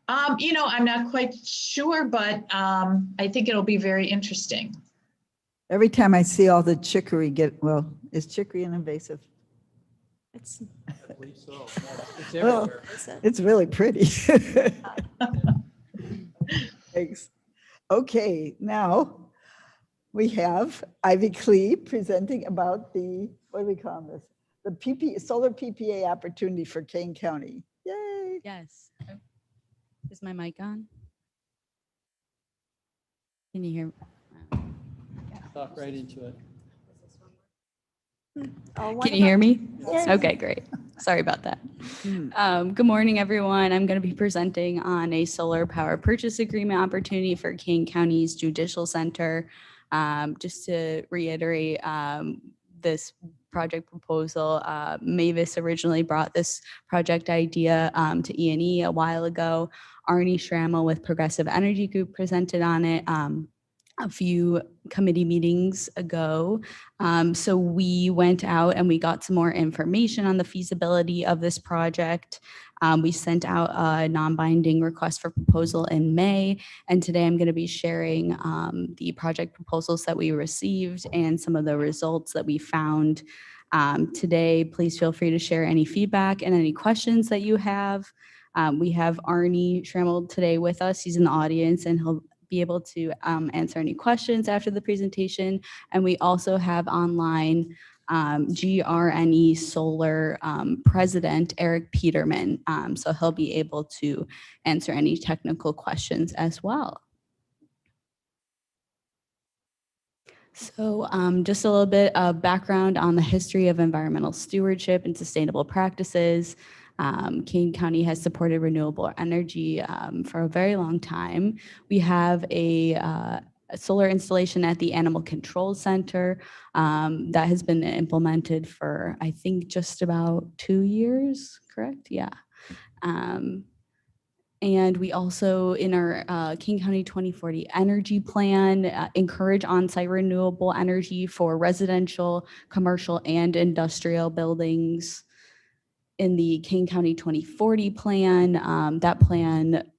I'm not quite sure, but I think it'll be very interesting. Every time I see all the chicory is chicory an invasive? It's, I believe so. It's Well, everywhere. is it? It's really pretty. Thanks. Okay, now we have Ivy Klee presenting about what do we call this? The solar PPA opportunity for Kane County. Yay. Yes. Is my mic on? Can you hear? Talk right into it. Oh, one Can of you hear them- me? Yes. Okay, great. Sorry about that. Hmm. Good morning, everyone. I'm going to be presenting on a solar power purchase agreement opportunity for Kane County's Judicial Center. Just to reiterate, this project proposal, Mavis originally brought this project idea to E&E a while ago. Arnie Schrammel with Progressive Energy Group presented on it a few committee meetings ago. So we went out and we got some more information on the feasibility of this project. We sent out a non-binding request for proposal in May, and today I'm going to be sharing the project proposals that we received and some of the results that we found today. Please feel free to share any feedback and any questions that you have. We have Arnie Schrammel today with us. He's in the audience and he'll be able to answer any questions after the presentation. And we also have online GRNE Solar President Eric Peterman. So he'll be able to answer any technical questions as well. So just a little bit of background on the history of environmental stewardship and sustainable practices. Kane County has supported renewable energy for a very long time. We have a solar installation at the Animal Control Center that has been implemented for, I think, just about 2 years, correct? Yeah. And we also, in our King County 2040 energy plan, encourage on-site renewable energy for residential, commercial, and industrial buildings. In the King County 2040 plan, that plan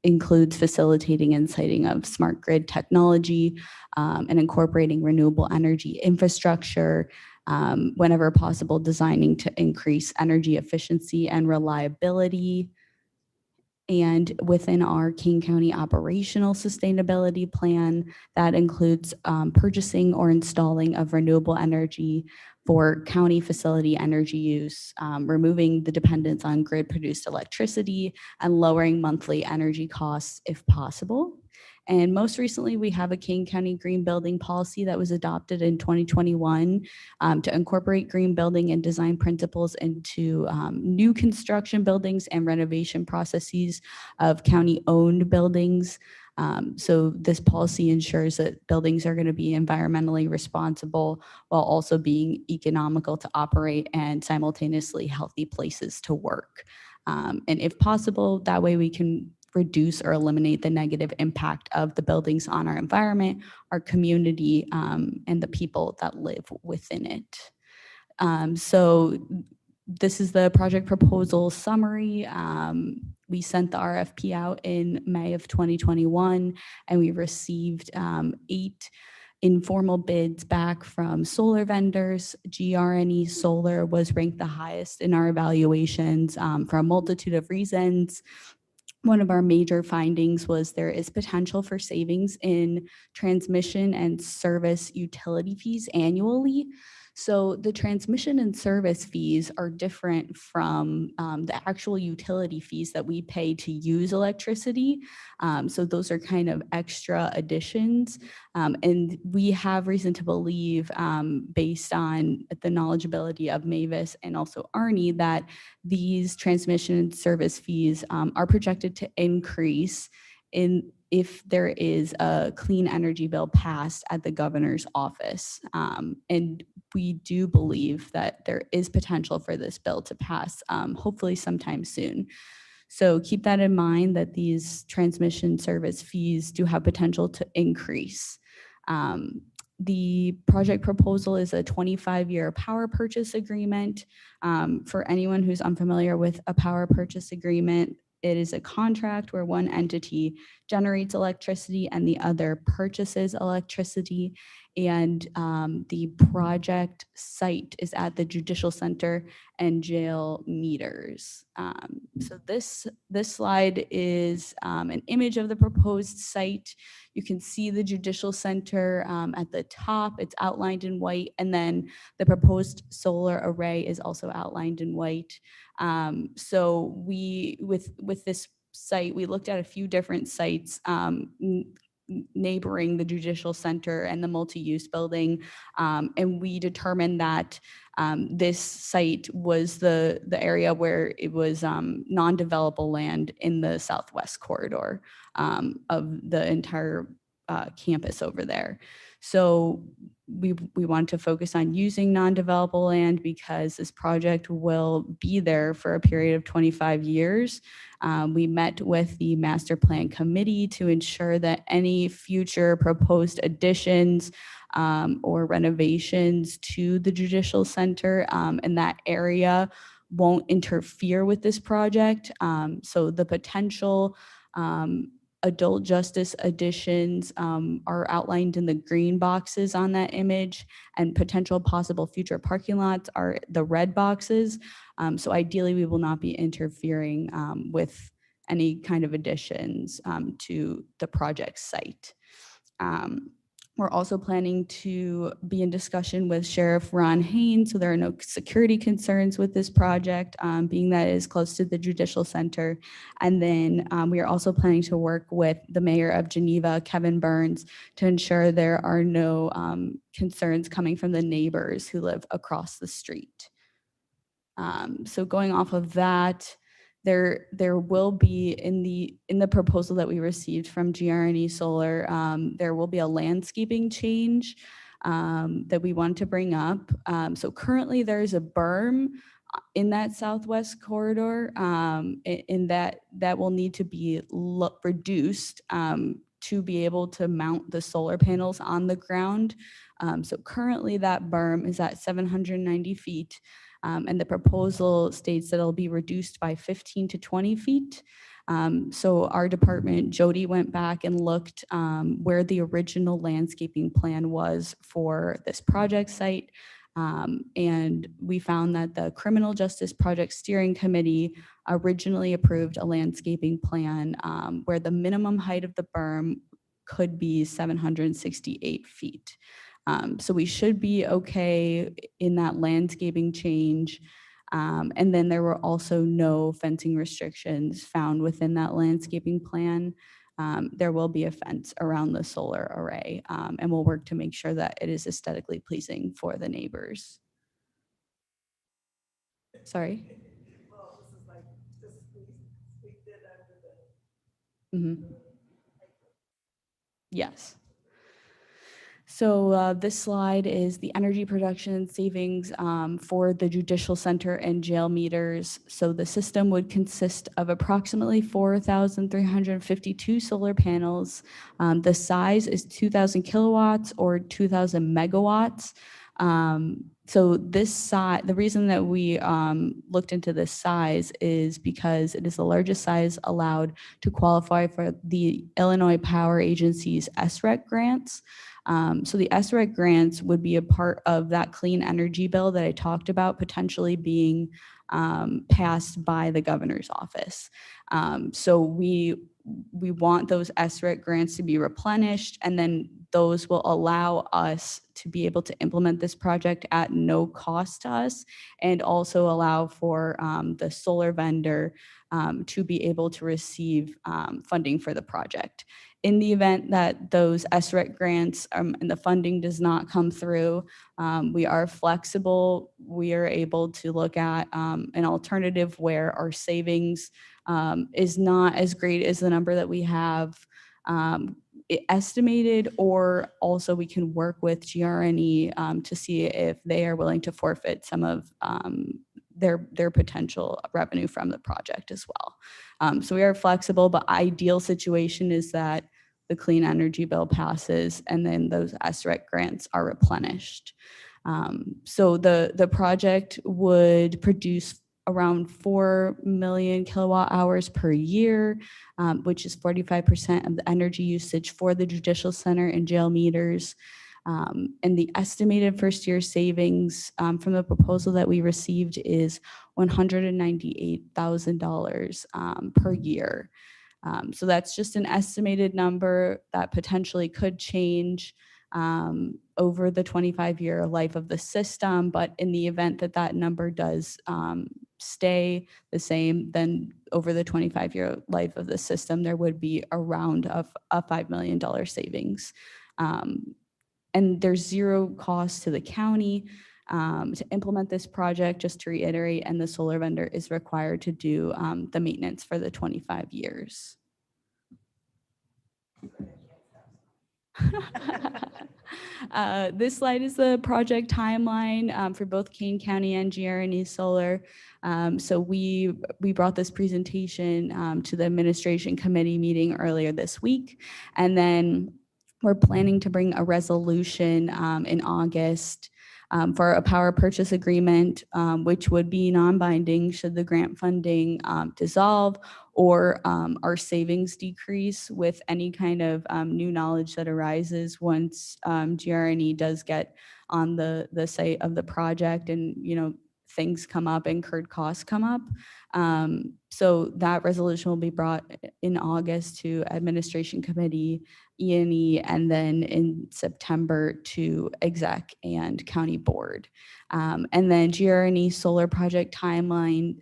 includes facilitating and siting of smart grid technology and incorporating renewable energy infrastructure, whenever possible, designing to increase energy efficiency and reliability. And within our Kane County operational sustainability plan, that includes purchasing or installing of renewable energy for county facility energy use, removing the dependence on grid-produced electricity, and lowering monthly energy costs if possible. And most recently, we have a Kane County green building policy that was adopted in 2021 to incorporate green building and design principles into new construction buildings and renovation processes of county-owned buildings. So this policy ensures that buildings are going to be environmentally responsible while also being economical to operate and simultaneously healthy places to work. And if possible, that way we can reduce or eliminate the negative impact of the buildings on our environment, our community, and the people that live within it. So this is the project proposal summary. We sent the RFP out in May of 2021, and we received 8 informal bids back from solar vendors. Grne Solar was ranked the highest in our evaluations for a multitude of reasons. One of our major findings was there is potential for savings in transmission and service utility fees annually. So the transmission and service fees are different from the actual utility fees that we pay to use electricity. So those are kind of extra additions. And we have reason to believe, based on the knowledgeability of Mavis and also Arnie, that these transmission and service fees are projected to increase if there is a clean energy bill passed at the governor's office. And we do believe that there is potential for this bill to pass, hopefully sometime soon. So keep that in mind, that these transmission service fees do have potential to increase. The project proposal is a 25-year power purchase agreement. For anyone who's unfamiliar with a power purchase agreement, it is a contract where one entity generates electricity and the other purchases electricity. And the project site is at the Judicial Center and jail meters. So this slide is an image of the proposed site. You can see the Judicial Center at the top. It's outlined in white, and then the proposed solar array is also outlined in white. So we, with this site, we looked at a few different sites neighboring the Judicial Center and the multi-use building, and we determined that this site was the area where it was non-developable land in the southwest corridor of the entire campus over there. So we want to focus on using non-developable land because this project will be there for a period of 25 years. We met with the master plan committee to ensure that any future proposed additions or renovations to the Judicial Center in that area won't interfere with this project. So the potential adult justice additions are outlined in the green boxes on that image, and potential possible future parking lots are the red boxes. So ideally, we will not be interfering with any kind of additions to the project site. We're also planning to be in discussion with Sheriff Ron Haynes, so there are no security concerns with this project, being that it is close to the Judicial Center. And then we are also planning to work with the Mayor of Geneva, Kevin Burns, to ensure there are no concerns coming from the neighbors who live across the street. So going off of that, there will be in the proposal that we received from Grne Solar, there will be a landscaping change that we want to bring up. So currently there's a berm in that southwest corridor, in that will need to be reduced to be able to mount the solar panels on the ground. So currently that berm is at 790 feet. And the proposal states that it'll be reduced by 15 to 20 feet. So our department, Jody, went back and looked where the original landscaping plan was for this project site. And we found that the Criminal Justice Project Steering Committee originally approved a landscaping plan where the minimum height of the berm could be 768 feet. So we should be okay in that landscaping change. And then there were also no fencing restrictions found within that landscaping plan. There will be a fence around the solar array, and we'll work to make sure that it is aesthetically pleasing for the neighbors. Sorry? Mhm. Yes. So this slide is the energy production savings for the judicial center and jail meters. So the system would consist of approximately 4,352 solar panels. The size is 2,000 kilowatts or 2,000 megawatts. So this size, the reason that we looked into this size is because it is the largest size allowed to qualify for the Illinois Power Agency's SREC grants. So the SREC grants would be a part of that clean energy bill that I talked about potentially being passed by the governor's office. So we want those SREC grants to be replenished, and then those will allow us to be able to implement this project at no cost to us, and also allow for the solar vendor to be able to receive funding for the project. In the event that those SREC grants and the funding does not come through, we are flexible. We are able to look at an alternative where our savings is not as great as the number that we have estimated, or also we can work with GRNE to see if they are willing to forfeit some of their potential revenue from the project as well. So we are flexible, but ideal situation is that the clean energy bill passes and then those SREC grants are replenished. So the project would produce around 4 million kilowatt hours per year, which is 45% of the energy usage for the judicial center and jail meters. And the estimated first year savings from the proposal that we received is $198,000 per year. So that's just an estimated number that potentially could change over the 25-year life of the system. But in the event that that number does stay the same, then over the 25-year life of the system, there would be around a $5 million savings. And there's zero cost to the county to implement this project, just to reiterate, and the solar vendor is required to do the maintenance for the 25 years. This slide is the project timeline for both Kane County and GRNE Solar. So we brought this presentation to the administration committee meeting earlier this week, and then we're planning to bring a resolution in August for a power purchase agreement, which would be non-binding should the grant funding dissolve or our savings decrease with any kind of new knowledge that arises once GRNE does get on the site of the project, and things come up, incurred costs come up. So that resolution will be brought in August to administration committee, E&E, and then in September to exec and county board. And then GRNE solar project timeline,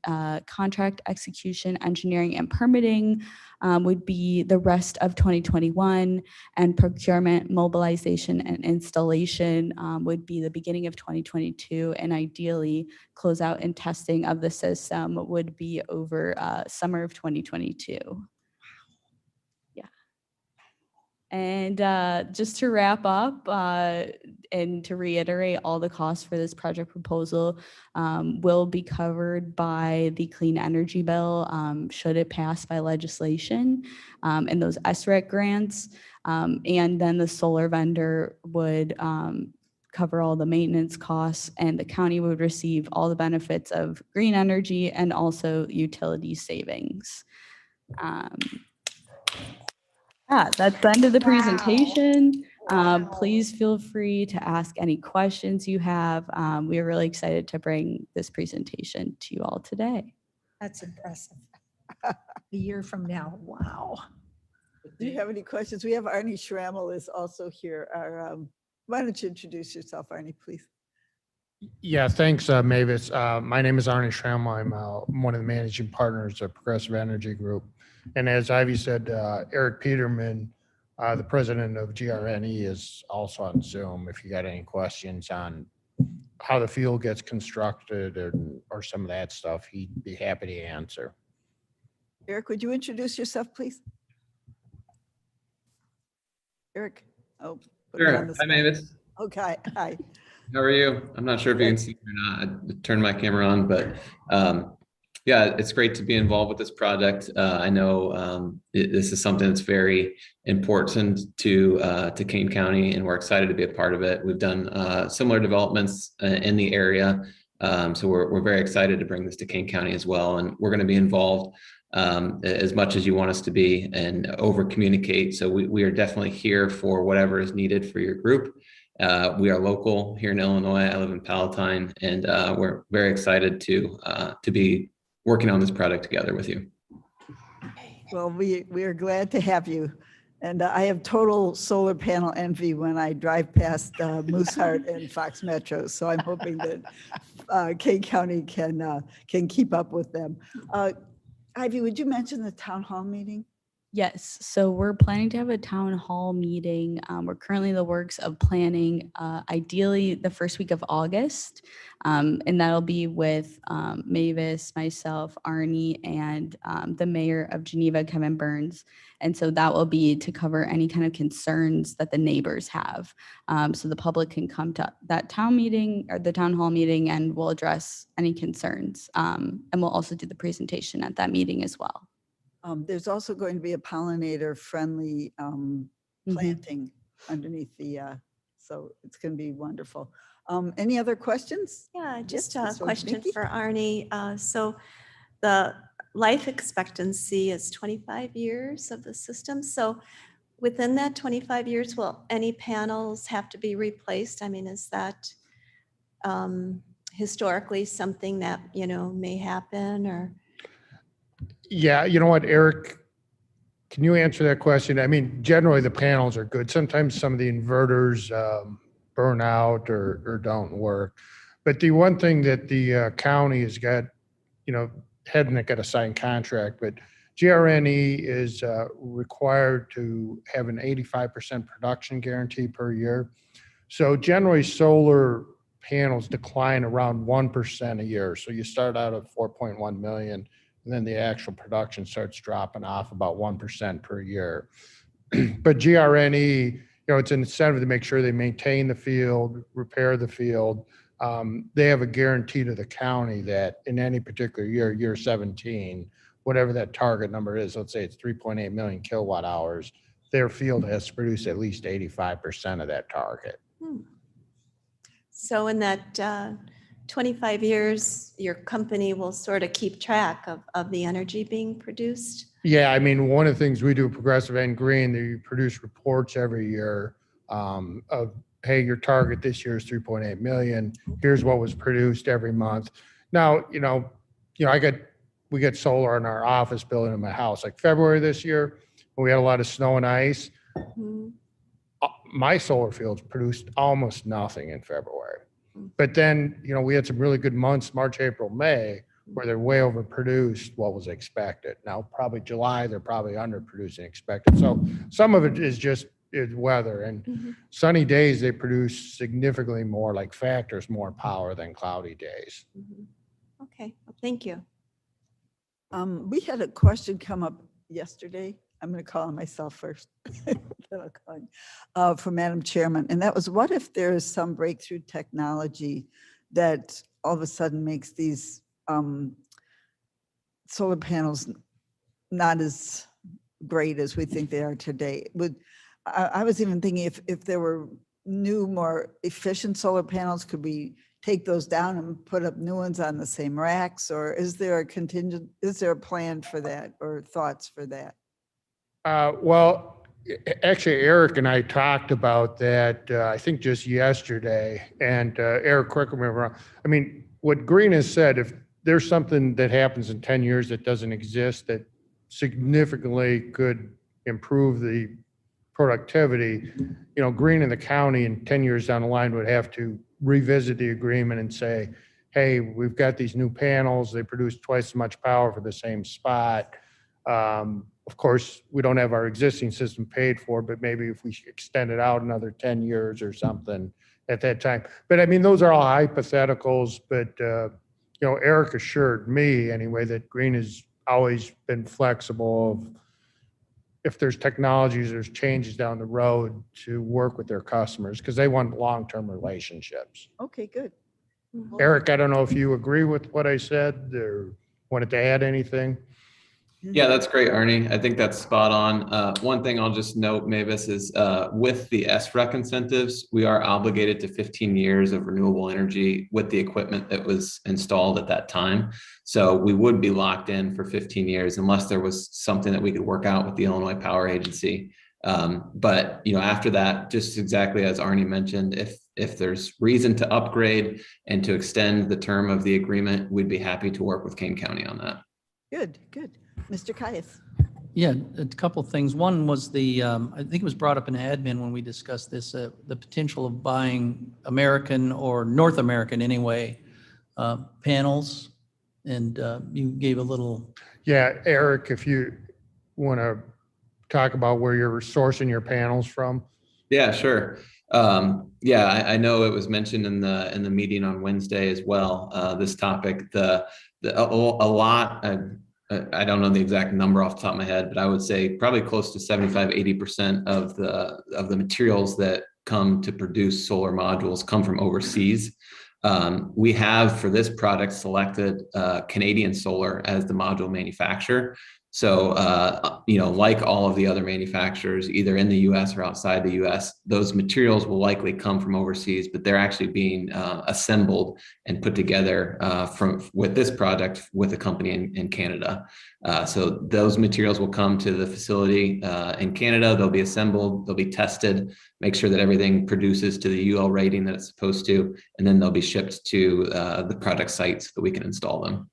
contract execution, engineering, and permitting would be the rest of 2021, and procurement, mobilization, and installation would be the beginning of 2022, and ideally closeout and testing of the system would be over summer of 2022. Yeah. And just to wrap up and to reiterate, all the costs for this project proposal will be covered by the clean energy bill should it pass by legislation, and those SREC grants. And then the solar vendor would cover all the maintenance costs, and the county would receive all the benefits of green energy and also utility savings. That's the end of the presentation. Please feel free to ask any questions you have. We are really excited to bring this presentation to you all today. That's impressive. A year from now, wow. Do you have any questions? We have Arnie Schrammel is also here. Why don't you introduce yourself, Arnie, please? Yeah, thanks, Mavis. My name is Arnie Schrammel. I'm one of the managing partners of Progressive Energy Group. And as Ivy said, Eric Peterman, the president of GRNE, is also on Zoom. If you got any questions on how the field gets constructed or some of that stuff, he'd be happy to answer. Eric, would you introduce yourself, please? Eric? Oh. put me on Sure. the Hi, spot. Mavis. Okay, hi. How are you? I'm not sure if you can see me or not. I turned my camera on, but yeah, it's great to be involved with this project. I know this is something that's very important to Kane County, and we're excited to be a part of it. We've done similar developments in the area, so we're very excited to bring this to Kane County as well. And we're going to be involved as much as you want us to be and over communicate. So we are definitely here for whatever is needed for your group. We are local here in Illinois. I live in Palatine, and we're very excited to be working on this project together with you. Well, we are glad to have you. And I have total solar panel envy when I drive past Mooseheart and Fox Metro. So I'm hoping that Kane County can keep up with them. Ivy, would you mention the town hall meeting? Yes, so we're planning to have a town hall meeting. We're currently in the works of planning, ideally the first week of August. And that'll be with Mavis, myself, Arnie, and the mayor of Geneva, Kevin Burns. And so that will be to cover any kind of concerns that the neighbors have. So the public can come to that town meeting or the town hall meeting, and we'll address any concerns. And we'll also do the presentation at that meeting as well. There's also going to be a pollinator-friendly planting underneath the, so it's going to be wonderful. Any other questions? Yeah, just Yes, a Ms. question Wojnicki? for Arnie. So the life expectancy is 25 years of the system. So within that 25 years, will any panels have to be replaced? I mean, is that historically something that, may happen or? Yeah, you know what, Eric, can you answer that question? I mean, generally the panels are good. Sometimes some of the inverters burn out or don't work. But the one thing that the county has got, hadn't got a signed contract, but GRNE is required to have an 85% production guarantee per year. So generally solar panels decline around 1% a year. So you start out at 4.1 million. And then the actual production starts dropping off about 1% per year. But GRNE, it's an incentive to make sure they maintain the field, repair the field. They have a guarantee to the county that in any particular year 17, whatever that target number is, let's say it's 3.8 million kilowatt hours, their field has to produce at least 85% of that target. So in that 25 years, your company will sort of keep track of the energy being produced? Yeah, I mean, one of the things we do at Progressive and Grne, they produce reports every year of, hey, your target this year is 3.8 million. Here's what was produced every month. Now, we get solar in our office building in my house. Like February this year, when we had a lot of snow and ice, my solar fields produced almost nothing in February. But then, we had some really good months, March, April, May, where they're way overproduced what was expected. Now, probably July, they're probably underproducing expected. So some of it is just weather. And sunny days, they produce significantly more, like factors more power than cloudy days. Okay, well, thank you. We had a question come up yesterday. I'm going to call on myself first. For Madam Chairman, and that was, what if there is some breakthrough technology that all of a sudden makes these solar panels not as great as we think they are today? I was even thinking if there were new, more efficient solar panels, could we take those down and put up new ones on the same racks? Or is there a plan for that or thoughts for that? Well, Actually, Eric and I talked about that, I think just yesterday, and Eric, correct me if I'm wrong. I mean, what Grne has said, if there's something that happens in 10 years that doesn't exist, that significantly could improve the productivity, Grne and the county in 10 years down the line would have to revisit the agreement and say, hey, we've got these new panels, they produce twice as much power for the same spot. Of course, we don't have our existing system paid for, but maybe if we extend it out another 10 years or something at that time. But I mean, those are all hypotheticals, but, Eric assured me anyway, that Grne has always been flexible of if there's technologies, there's changes down the road to work with their customers because they want long-term relationships. Okay, good. Eric, I don't know if you agree with what I said or wanted to add anything. Yeah, that's great, Arnie. I think that's spot on. One thing I'll just note, Mavis, is with the SREC incentives, we are obligated to 15 years of renewable energy with the equipment that was installed at that time. So we would be locked in for 15 years unless there was something that we could work out with the Illinois Power Agency. But after that, just exactly as Arnie mentioned, if there's reason to upgrade and to extend the term of the agreement, we'd be happy to work with Kane County on that. Good, good. Mr. Caius. Yeah, a couple of things. One was I think it was brought up in admin when we discussed this, the potential of buying American or North American anyway, panels. And you gave a little. Yeah, Eric, if you want to talk about where you're sourcing your panels from. Yeah, sure. I know it was mentioned in the meeting on Wednesday as well. This topic, I don't know the exact number off the top of my head, but I would say probably close to 75-80% of the materials that come to produce solar modules come from overseas. We have for this product selected Canadian Solar as the module manufacturer. So, like all of the other manufacturers, either in the US or outside the US, those materials will likely come from overseas, but they're actually being assembled and put together with this product with a company in Canada. So those materials will come to the facility in Canada. They'll be assembled, they'll be tested, make sure that everything produces to the UL rating that it's supposed to, and then they'll be shipped to the product site so that we can install them.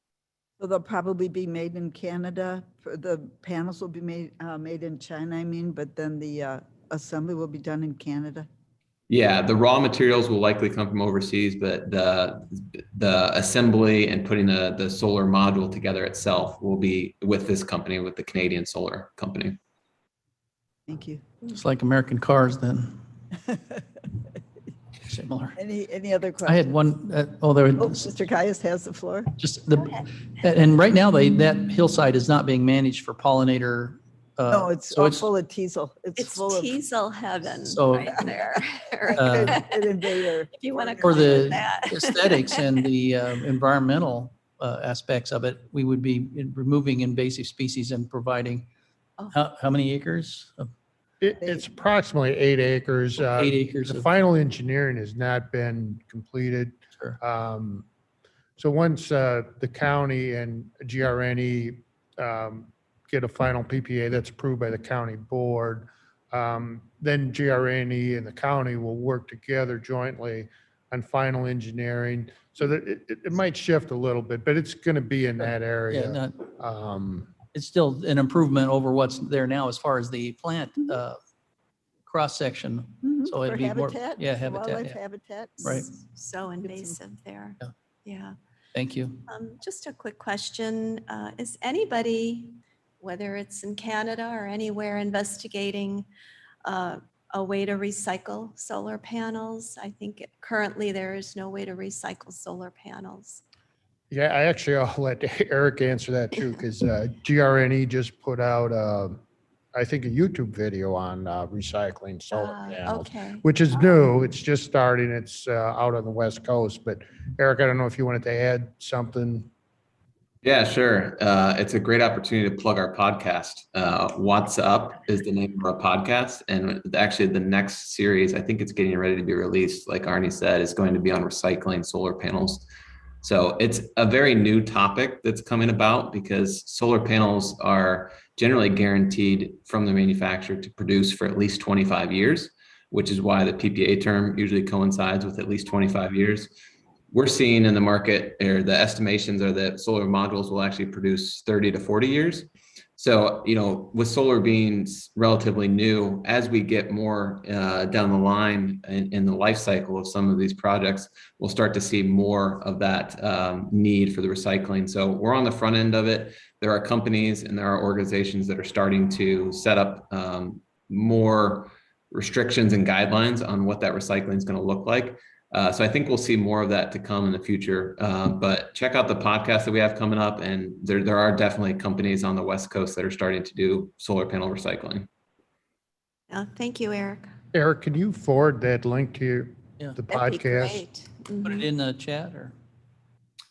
So they'll probably be made in Canada. The panels will be made in China, but then the assembly will be done in Canada. Yeah, the raw materials will likely come from overseas, but the assembly and putting the solar module together itself will be with this company, with the Canadian Solar Company. Thank you. It's like American cars then. Similar. Any other questions? I had one. Mr. Caius has the floor. And right now that hillside is not being managed for pollinator. No, it's full of teasel. It's full of teasel heaven So, right there. an invader. If you want to for call the it that. aesthetics and the environmental aspects of it, we would be removing invasive species and providing how many acres? It's approximately 8 acres. 8 acres. The final engineering has not been completed. Sure. So once the county and GRNE get a final PPA that's approved by the county board, then GRNE and the county will work together jointly on final engineering. So that it might shift a little bit, but it's going to be in that area. It's still an improvement over what's there now as far as the plant cross section. So it'd be habitat, more, habitat. Wildlife habitat. Right. So invasive there. Yeah. Thank you. Just a quick question. Is anybody, whether it's in Canada or anywhere, investigating a way to recycle solar panels? I think currently there is no way to recycle solar panels. Yeah, I'll let Eric answer that too, because GRNE just put out, I think, a YouTube video on recycling solar panels, which is new. It's just starting. It's out on the West Coast. But Eric, I don't know if you wanted to add something. Yeah, sure. It's a great opportunity to plug our podcast. What's Up is the name of our podcast. And actually the next series, I think it's getting ready to be released, like Arnie said, is going to be on recycling solar panels. So it's a very new topic that's coming about because solar panels are generally guaranteed from the manufacturer to produce for at least 25 years, which is why the PPA term usually coincides with at least 25 years. We're seeing in the market, or the estimations are that solar modules will actually produce 30 to 40 years. So, with solar being relatively new, as we get more down the line in the life cycle of some of these projects, we'll start to see more of that need for the recycling. So we're on the front end of it. There are companies and there are organizations that are starting to set up more restrictions and guidelines on what that recycling is going to look like. So I think we'll see more of that to come in the future. But check out the podcast that we have coming up, and there are definitely companies on the West Coast that are starting to do solar panel recycling. Thank you, Eric. Eric, can you forward that link to Yeah. the That'd be podcast? great. Put it in the chat or?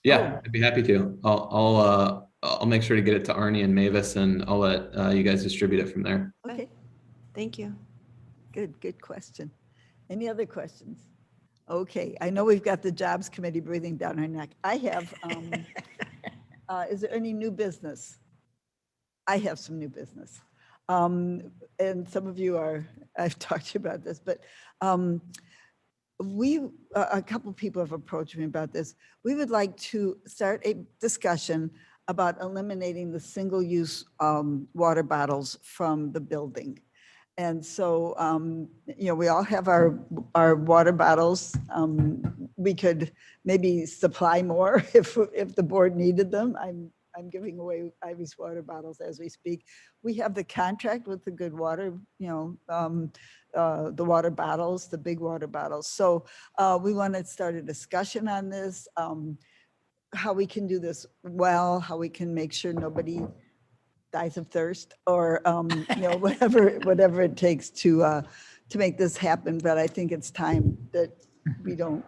Yeah, I'd be happy to. I'll make sure to get it to Arnie and Mavis, and I'll let you guys distribute it from there. Okay, Thank you. good question. Any other questions? Okay, I know we've got the Jobs Committee breathing down our neck. I have, is there any new business? I have some new business. And some of you I've talked to you about this, but a couple people have approached me about this. We would like to start a discussion about eliminating the single-use water bottles from the building. And so, we all have our water bottles. We could maybe supply more if the board needed them. I'm giving away Ivy's water bottles as we speak. We have the contract with the Good Water, the water bottles, the big water bottles. So we want to start a discussion on this, how we can do this well, how we can make sure nobody dies of thirst, or whatever it takes to make this happen. But I think it's time that we don't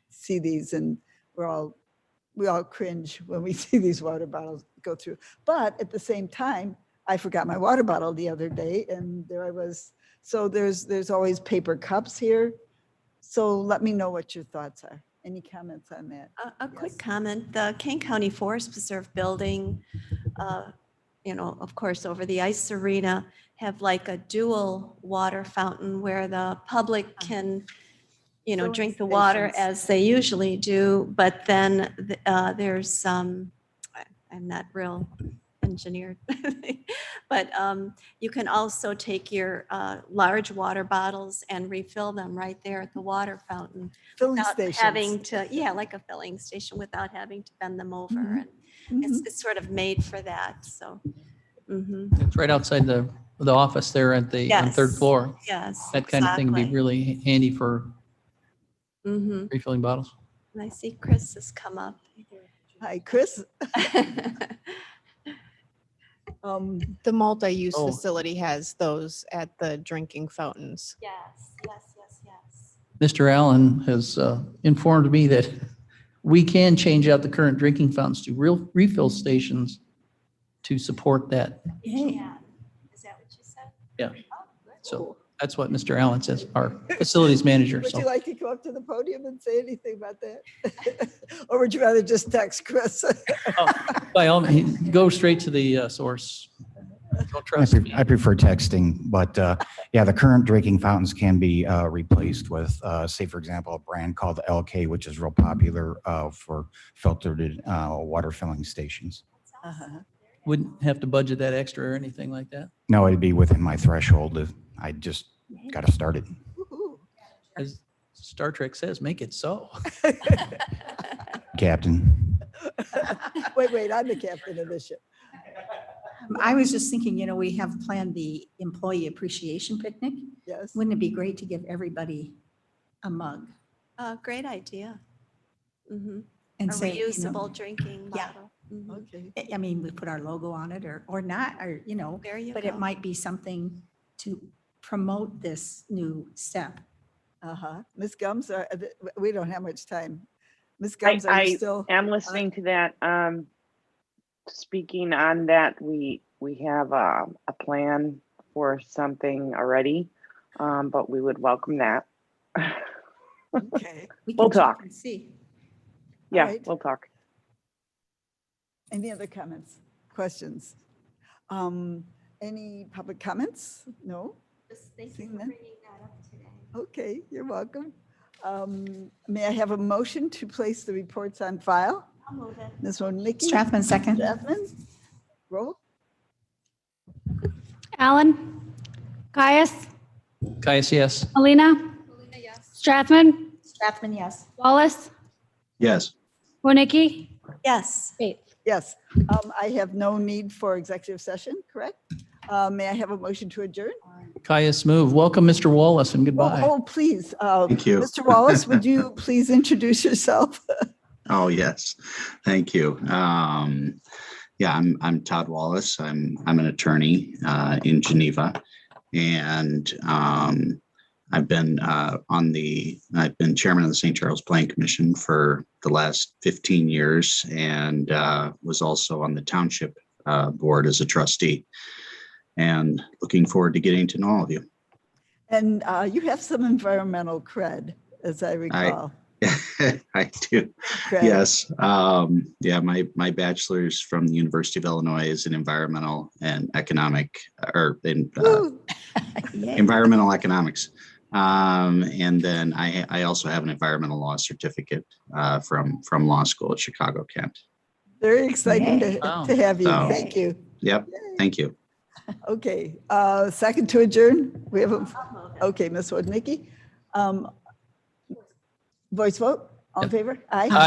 see these, and we all cringe when we see these water bottles go through. But at the same time, I forgot my water bottle the other day, and there I was. So there's always paper cups here. So let me know what your thoughts are. Any comments on that? A quick comment, the Kane County Forest Preserve building, of course, over the ice arena, have like a dual water fountain where the public can, Filling drink the water stations. as they usually do. But then there's I'm not real engineered, but you can also take your large water bottles and refill them right there at the water fountain. Filling Without stations. having to, like a filling station, without having to bend them over. Mhm. And it's sort of made for that, so. It's right outside the office there on third Yes. floor. Yes. That kind of thing would be exactly. really handy for Mhm. refilling bottles. And I see Chris has come up. Hi, Chris. The multi-use Oh. facility has those at the drinking fountains. Yes, yes. Mr. Allen has informed me that we can change out the current drinking fountains to real refill stations to support that. Yeah. Is that what you said? Yeah. Oh, good. So that's what Mr. Allen says, our facilities manager. Would you So like to go up to the podium and say anything about that? Or would you rather just text Chris? by all means, go straight to the source. Don't trust me. I prefer texting, but yeah, the current drinking fountains can be replaced with, say, for example, a brand called LK, which is real popular for filtered water filling stations. Uh-huh. Wouldn't have to budget that extra or anything like that. No, it'd be within my threshold. I just got to start it. Woo-hoo. As Star Trek says, make it so. Captain. Wait, I'm the captain of this ship. I was just thinking, we have planned the employee appreciation picnic. Yes. Wouldn't it be great to give everybody a mug Great idea. Mhm. and A say, reusable drinking Yeah. bottle. Mhm. Okay. I mean, we put our logo on it or not, or, There you but go. it might be something to promote this new step. Uh-huh. Ms. Gums, we don't have much time. Ms. Gums, are you I still? am listening to that. Speaking on that, we have a plan for something already, but we would welcome that. Okay. We We'll can check talk. and see. Yeah, right. we'll talk. Any other comments, questions? Any public comments? No? Seeing none? Okay, you're welcome. May I have a motion to place the reports on file? I'll move it. Ms. Wodnicki? Strathman, second. Strathman? Roll? Allen. Caius. Caius, yes. Melina. Strathman. Strathman, yes. Wallace. Yes. Wodnicki. Yes. Bates. Yes. I have no need for executive session, correct? May I have a motion to adjourn? Caius, move. Welcome, Mr. Wallace, and Oh, goodbye. oh, please. Thank you. Mr. Wallace, would you please introduce yourself? Oh, yes. Thank you. Yeah, I'm Todd Wallace. I'm an attorney in Geneva, and I've been chairman of the St. Charles Plan Commission for the last 15 years, and was also on the township board as a trustee. And looking forward to getting to know all of you. And you have some environmental cred, as I recall. I do. Cred. Yes. Yeah, my bachelor's from the University of Illinois is in environmental and economic, or in environmental economics. And then I also have an environmental law certificate from law school at Chicago Kent. Very exciting Wow. to have you. So- Thank you. Yep. Thank you. Okay, second to adjourn. We have okay, Ms. Wodnicki. Voice vote, all in favor? Aye.